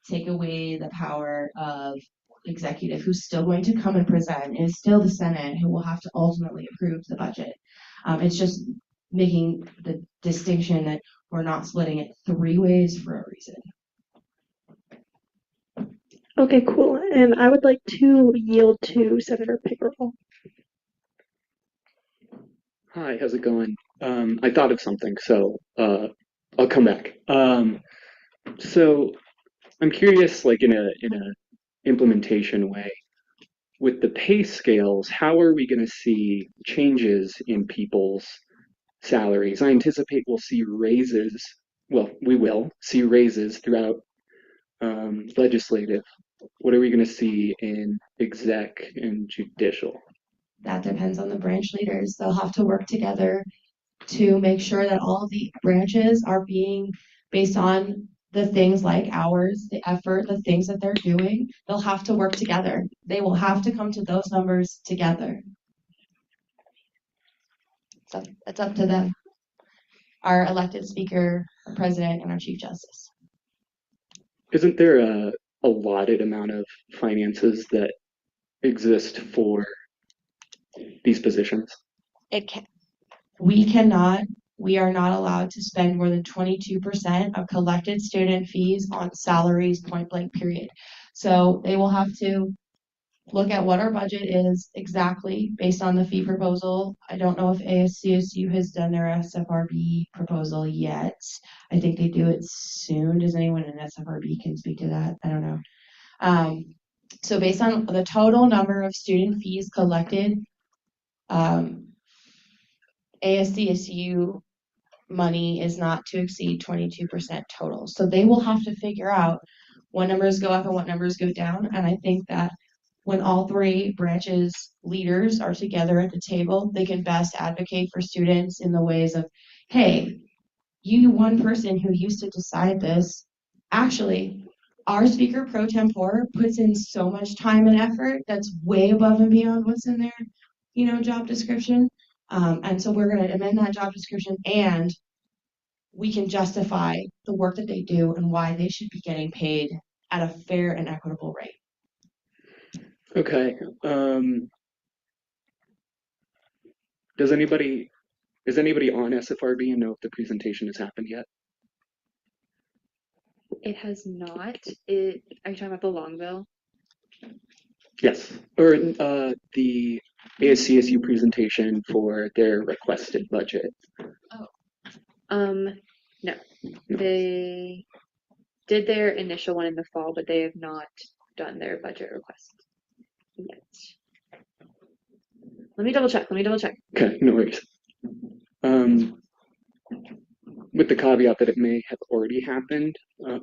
take away the power of executive, who's still going to come and present. It is still the Senate who will have to ultimately approve the budget. It's just making the distinction that we're not splitting it 3 ways for a reason. Okay, cool. And I would like to yield to Senator Pickerel. Hi, how's it going? I thought of something, so I'll come back. So I'm curious, like in a implementation way, with the pay scales, how are we going to see changes in people's salaries? I anticipate we'll see raises. Well, we will see raises throughout legislative. What are we going to see in exec and judicial? That depends on the branch leaders. They'll have to work together to make sure that all of the branches are being based on the things like hours, the effort, the things that they're doing. They'll have to work together. They will have to come to those numbers together. So it's up to them. Our elected speaker, our president, and our chief justice. Isn't there a allotted amount of finances that exist for these positions? We are not allowed to spend more than 22% of collected student fees on salaries, point blank, period. So they will have to look at what our budget is exactly based on the fee proposal. I don't know if ASCSU has done their SFRB proposal yet. I think they do it soon. Does anyone in SFRB can speak to that? I don't know. So based on the total number of student fees collected, ASCSU money is not to exceed 22% total. So they will have to figure out what numbers go up and what numbers go down. And I think that when all 3 branches leaders are together at the table, they can best advocate for students in the ways of, hey, you one person who used to decide this, actually, our speaker pro tempore puts in so much time and effort that's way above and beyond what's in their, job description. And so we're going to amend that job description, and we can justify the work that they do and why they should be getting paid at a fair and equitable rate. Okay. Is anybody on SFRB and know if the presentation has happened yet? It has not. Are you talking about the Longville? Yes. Or the ASCSU presentation for their requested budget. No. They did their initial one in the fall, but they have not done their budget request yet. Let me double check. Okay, no worries. With the caveat that it may have already happened,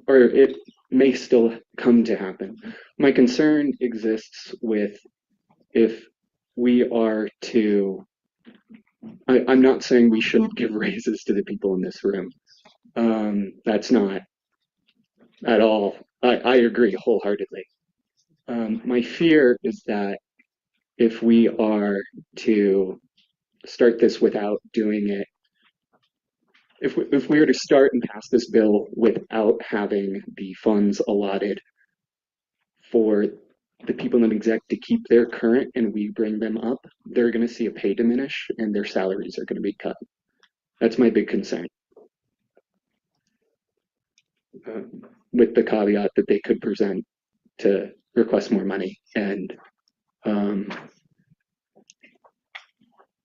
or it may still come to happen. My concern exists with if we are to, I'm not saying we shouldn't give raises to the people in this room. That's not at all, I agree wholeheartedly. My fear is that if we are to start this without doing it, if we were to start and pass this bill without having the funds allotted for the people in exec to keep their current and we bring them up, they're going to see a pay diminish and their salaries are going to be cut. That's my big concern. With the caveat that they could present to request more money, and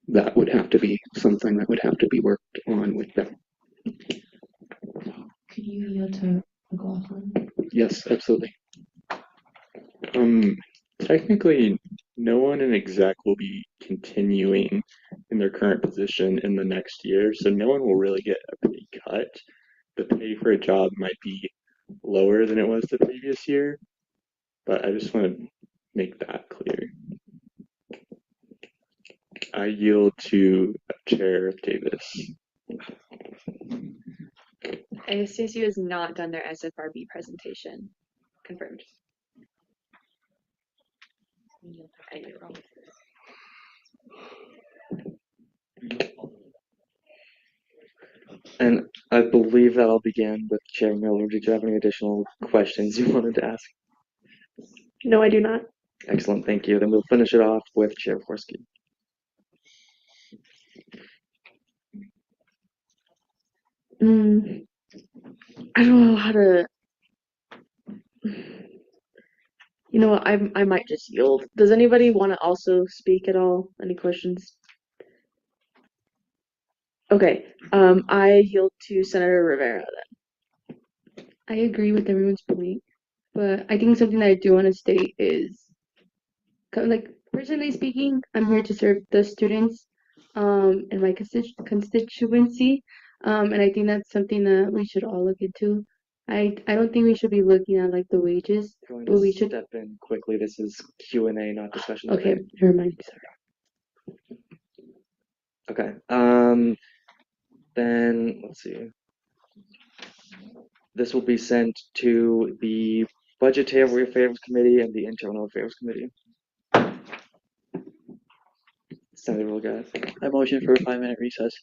that would have to be something that would have to be worked on with them. Could you yield to McLaughlin? Yes, absolutely. Technically, no one in exec will be continuing in their current position in the next year, so no one will really get a pay cut. The pay for a job might be lower than it was the previous year, but I just want to make that clear. I yield to Chair Davis. ASCSU has not done their SFRB presentation. Confirmed. And I believe that all began with Chair Miller. Did you have any additional questions you wanted to ask? No, I do not. Excellent, thank you. Then we'll finish it off with Chair Forsky. I don't know how to. You know what? I might just yield. Does anybody want to also speak at all? Any questions? Okay. I yield to Senator Rivera then. I agree with everyone's point, but I think something that I do want to state is, like, personally speaking, I'm here to serve the students in my constituency, and I think that's something that we should all look into. I don't think we should be looking at like the wages, Going but to we should. step in quickly. This is Q&A, not discussion. Okay, today. never mind. Okay. Then let's see. This will be sent to the Budgetary Affairs Committee and the Internal Affairs Committee. Senator Wilgath. I motion for a 5-minute recess.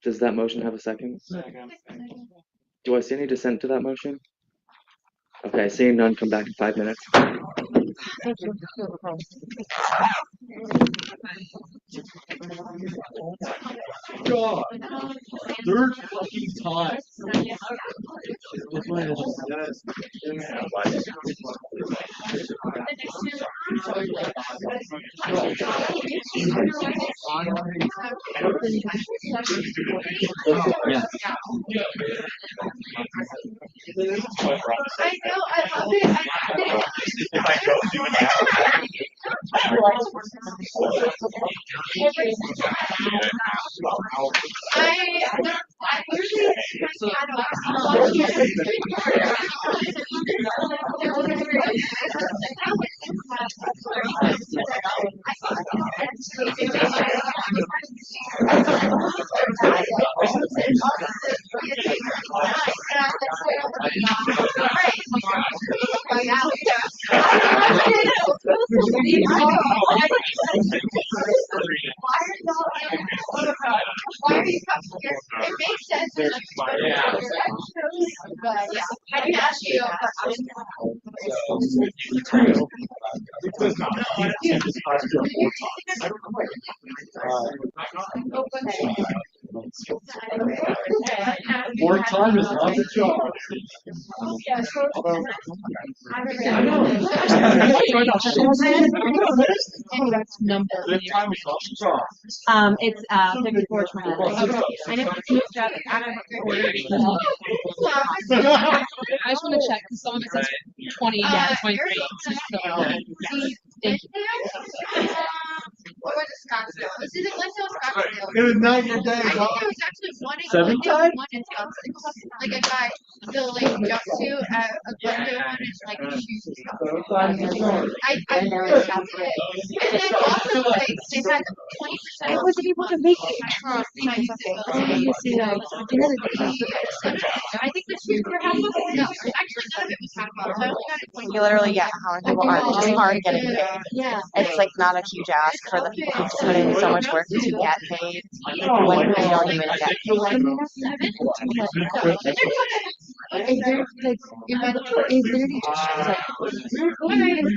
Does that motion have a second? Second. Do I see any dissent to that motion? Okay, seeing none, come back in 5 minutes. God, third fucking time. Yeah. I know, I love it. If I go do I usually why are you coming here? It makes sense. But yeah, I can ask you a question. More time is not the job. The time is not the job. It's 54:20. I know it's job out of order. I just want to check because some of it says 20, yeah, 23. Thank you. It was 90 days. Seven times? Like a guy, the like jumpsuit at a Glencoe one is like a shoe. I know it's not good. And then also like they had 20%. I wasn't able to make it. I think the shoes were half off. No, actually none of it was half off. So I only got it 20. You literally get how many people are just aren't getting paid. Yeah. It's like not a huge ask for the people who put in so much work to get paid when they don't even get paid. Is there like it literally just shows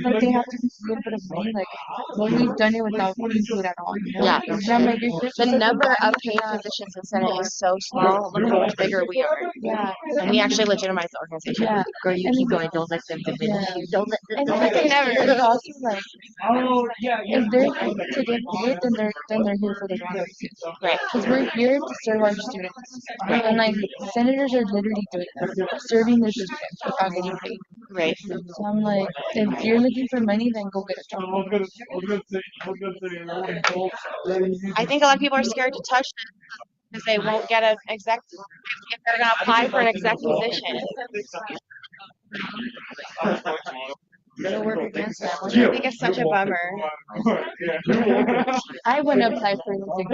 like they have to do a little bit of money like when we've done it without getting paid at all. You know? Yeah. And I'm like, The number of paid positions in Senate is so small. Look how much bigger we are. Yeah. And we actually legitimize the organization. Yeah. Girl, you keep going. Don't let them diminish you. Don't let them. And Don't like let them never. never. It's also like if they're here to get paid, then they're here for the wrong reason. Right. Because we're here to serve our students. And like senators are literally doing that, serving their students without getting paid. Right. So I'm like, if you're looking for money, then go get a job. I think a lot of people are scared to touch it because they won't get an exec. If they're going to apply for an exec position. Gotta work against that. Which I think is such a bummer. I wouldn't apply for anything.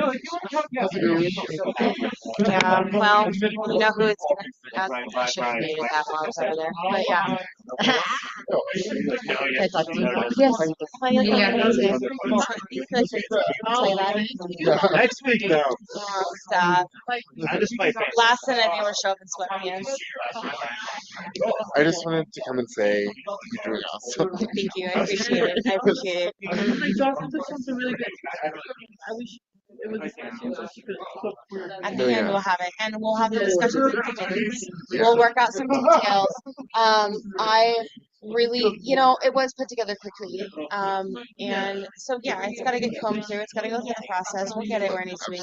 Yeah, well, you know who it's I shouldn't have dated that while I was over there. But yeah. I talked to you. Yes. Next week now. Stop. That is my favorite. Last Senate they were showing sweatpants. I just wanted to come and say you're doing awesome. Thank you. I appreciate it. I appreciate it. Jocelyn took something really good. I wish it was the same so she could At the end, we'll have it, and we'll have the discussions in committees. We'll work out some details. I really, it was put together quickly, and so yeah, it's got to get combed through. It's got to go through the process. We'll get it where it needs to be.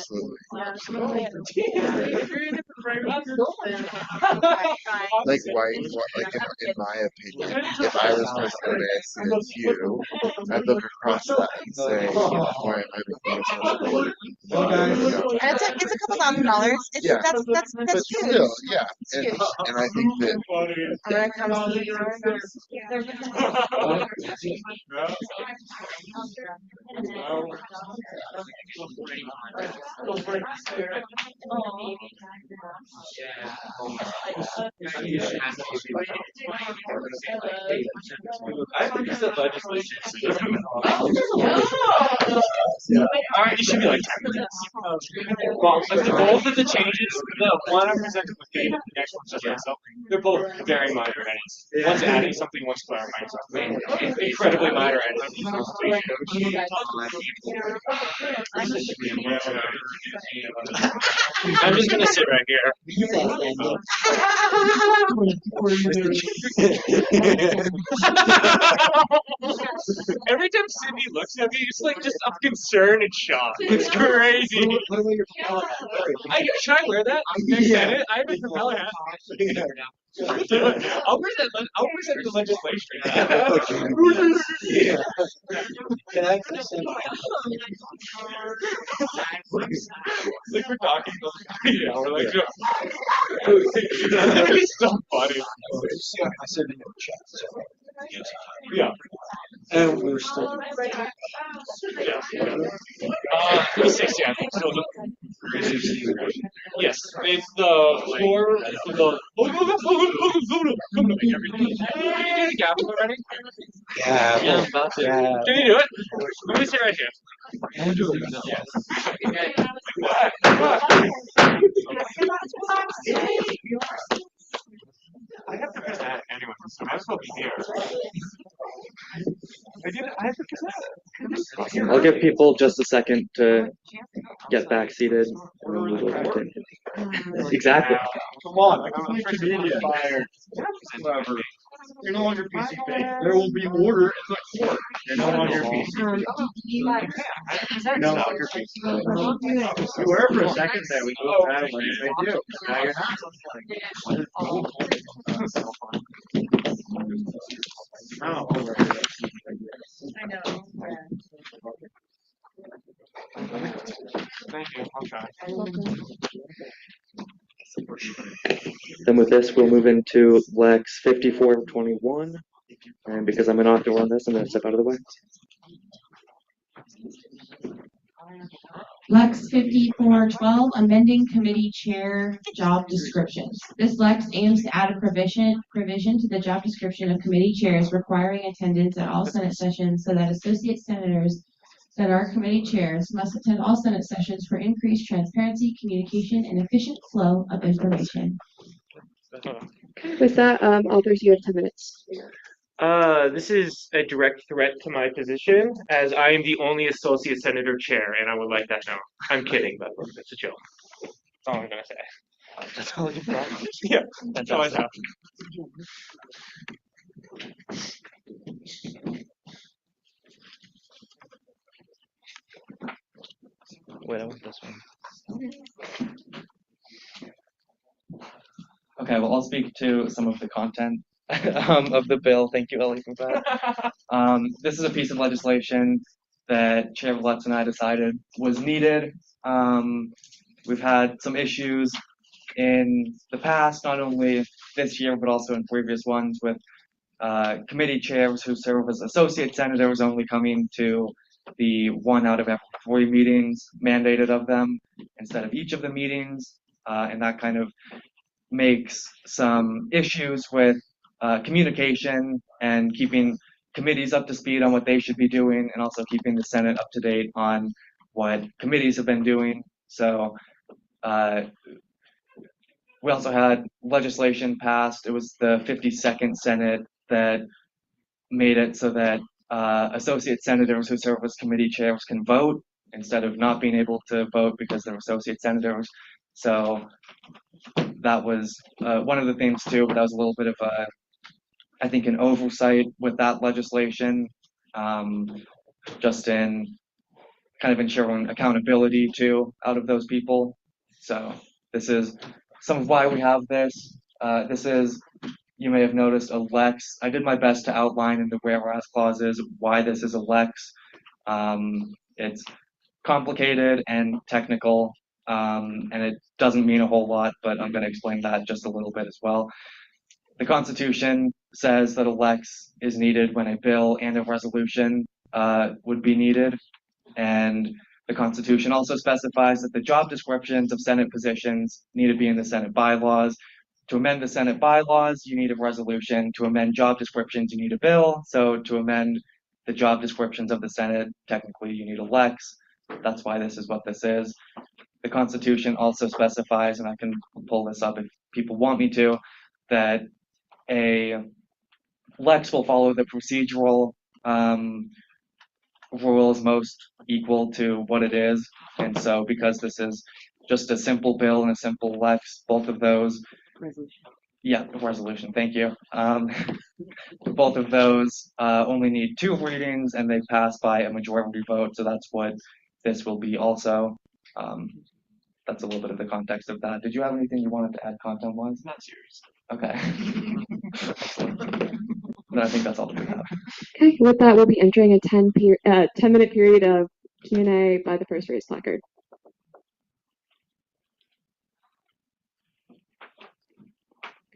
Like why? Like in my opinion, if I was president of ASCSU, I'd look across that and say, why am I making this responsibility? And it's a couple $1,000s. Yeah, That's but huge. still, yeah, It's huge. and I think that And when it comes to I think it's a legislation. Alright, it should be like 10 minutes. Well, both of the changes, the one I'm presenting with Dave and the next one's just myself, they're both very minor edits. One's adding something, one's clarifying something. Incredibly minor edits. I'm just gonna sit right here. Every time Cindy looks at me, it's like just of concern and shock. It's crazy. Should I wear that? Yeah. I have a propeller hat. I'll present the legislation. Can I present? Like we're talking, yeah, we're like, it's so funny. I said in the chat. Yeah. And we're still. Yeah. 360, I think. So yes, it's the floor. Come to me, everything. Did you do the gap already? Yeah. Yeah. Can you do it? Let me sit right here. I'm doing it. Yes. I have to present anyway, so I might as well be here. I have to present. I'll give people just a second to get back seated, and then we'll go continue. Exactly. Come on, like I'm a comedian. Fired. Whatever. You're no longer PC. There will be order in the court. You're no longer PC. You're no longer PC. You were for a second there. We moved out of what they do. Now you're not. No. I know. Thank you. I'll try. Then with this, we'll move into Lex 5421. And because I'm an author on this, I'm going to step out of the way. Lex 5412, amending committee chair job descriptions. This Lex aims to add a provision to the job description of committee chairs requiring attendance at all Senate sessions so that associate senators that are committee chairs must attend all Senate sessions for increased transparency, communication, and efficient flow of information. With that, authors, you have 10 minutes. This is a direct threat to my position, as I am the only associate senator chair, and I would like that known. I'm kidding, but it's a joke. That's all I'm gonna say. That's all you've got? Yeah, that's all I have. Wait, I want this one. Okay, well, I'll speak to some of the content of the bill. Thank you, Ellie, for that. This is a piece of legislation that Chair Vletz and I decided was needed. We've had some issues in the past, not only this year, but also in previous ones, with committee chairs who serve as associate senators only coming to the 1 out of every 3 meetings mandated of them instead of each of the meetings, and that kind of makes some issues with communication and keeping committees up to speed on what they should be doing, and also keeping the Senate up to date on what committees have been doing. So we also had legislation passed. It was the 52nd Senate that made it so that associate senators who serve as committee chairs can vote instead of not being able to vote because they're associate senators. So that was one of the things too, but that was a little bit of I think an oversight with that legislation, just in kind of ensuring accountability too out of those people. So this is some of why we have this. This is, you may have noticed, a Lex. I did my best to outline in the whereas clauses why this is a Lex. It's complicated and technical, and it doesn't mean a whole lot, but I'm going to explain that just a little bit as well. The Constitution says that a Lex is needed when a bill and a resolution would be needed, and the Constitution also specifies that the job descriptions of Senate positions need to be in the Senate bylaws. To amend the Senate bylaws, you need a resolution. To amend job descriptions, you need a bill. So to amend the job descriptions of the Senate, technically you need a Lex. That's why this is what this is. The Constitution also specifies, and I can pull this up if people want me to, that a Lex will follow the procedural rules most equal to what it is. And so because this is just a simple bill and a simple Lex, both of those resolution, thank you. Both of those only need 2 readings and they pass by a majority vote, so that's what this will be also. That's a little bit of the context of that. Did you have anything you wanted to add content-wise? Not serious. Okay. But I think that's all that we have. Okay, with that, we'll be entering a 10-minute period of Q&A by the first raised placard.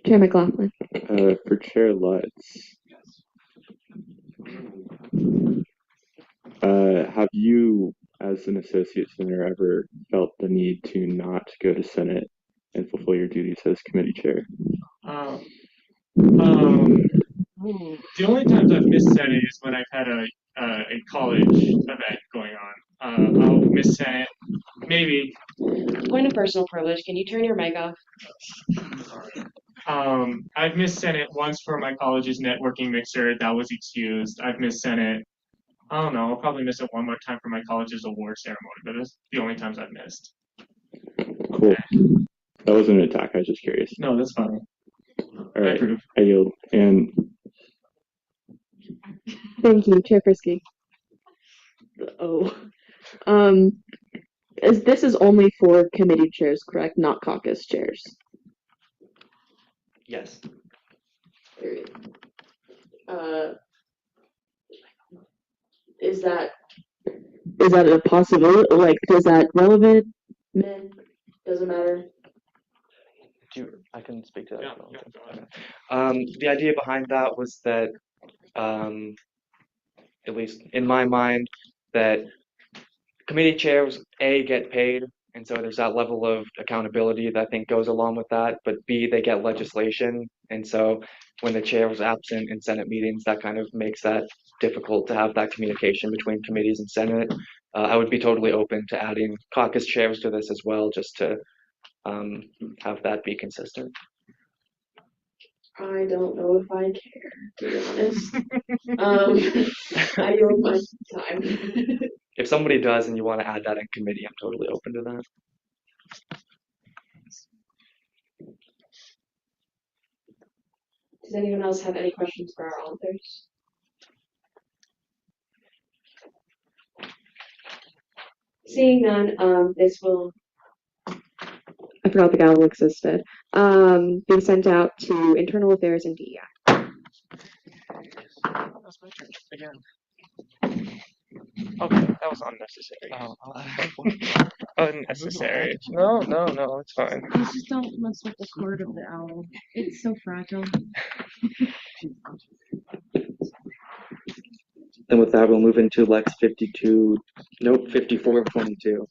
Chair McLaughlin. For Chair Lutz, have you, as an associate senator, ever felt the need to not go to Senate and fulfill your duties as committee chair? The only times I've missed Senate is when I've had a college event going on. I'll miss Senate, maybe. Point of personal privilege, can you turn your mic off? I've missed Senate once for my college's networking mixer. That was excused. I've missed Senate. I don't know. I'll probably miss it one more time for my college's award ceremony, but it's the only times I've missed. Cool. That wasn't an attack. I was just curious. No, that's fine. All right. I yield. And Thank you, Chair Frisky. Oh, this is only for committee chairs, correct? Not caucus chairs. Yes. Is that a possibility? Like, is that relevant? Men, doesn't matter. I can speak to that. The idea behind that was that, at least in my mind, that committee chairs, A, get paid, and so there's that level of accountability that I think goes along with that, but B, they get legislation, and so when the chair was absent in Senate meetings, that kind of makes that difficult to have that communication between committees and Senate. I would be totally open to adding caucus chairs to this as well, just to have that be consistent. I don't know if I care, to be honest. I yield my time. If somebody does and you want to add that in committee, I'm totally open to that. Does anyone else have any questions for our authors? Seeing none, this will, I forgot the gavel existed, be sent out to Internal Affairs and DEI. That's my turn again. Okay, that was unnecessary. Unnecessary. No, it's fine. Just don't mess with the cord of the owl. It's so fragile. And with that, we'll move into Lex 52, nope, 5422.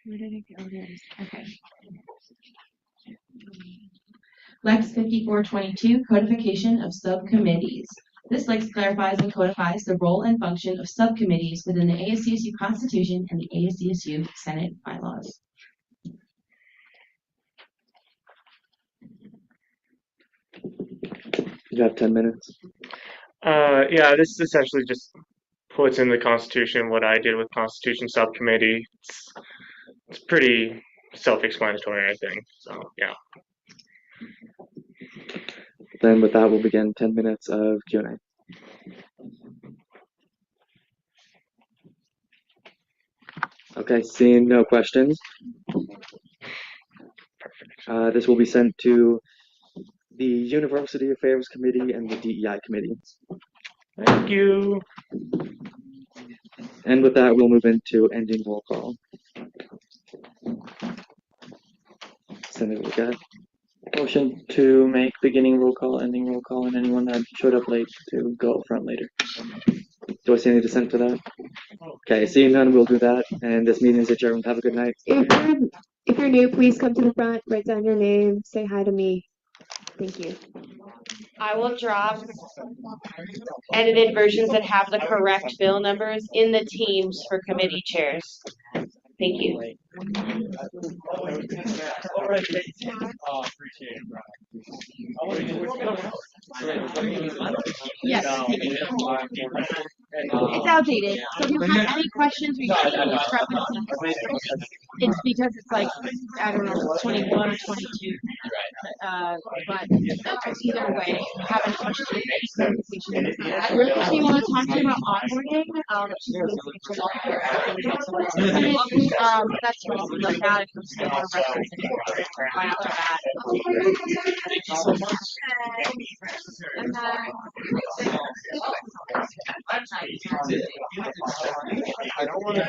Where did it go? There it is. Okay. Lex 5422, codification of subcommittees. This Lex clarifies and codifies the role and function of subcommittees within the ASCSU Constitution and the ASCSU Senate bylaws. You have 10 minutes. Yeah, this essentially just puts in the Constitution what I did with Constitution Subcommittee. It's pretty self-explanatory, I think. So, yeah. Then with that, we'll begin 10 minutes of Q&A. Okay, seeing no questions. This will be sent to the University Affairs Committee and the DEI Committee. Thank you. And with that, we'll move into ending roll call. Senator Leggett. Motion to make beginning roll call, ending roll call, and anyone that showed up late to go up front later. Do I see any dissent to that? Okay, seeing none, we'll do that. And this meeting is adjourned. Have a good night. If you're new, please come to the front, write down your name, say hi to me. Thank you. I will drop edited versions that have the correct bill numbers in the teams for committee chairs. Thank you. Yes. It's outdated. So if you have any questions regarding discrepancies, it's because it's like, I don't know, 21 or 22. But either way, if you have any questions, if you want to talk to me about onboarding, that's something like that. If you're still referencing after that. Thank you so much. And then, I don't want to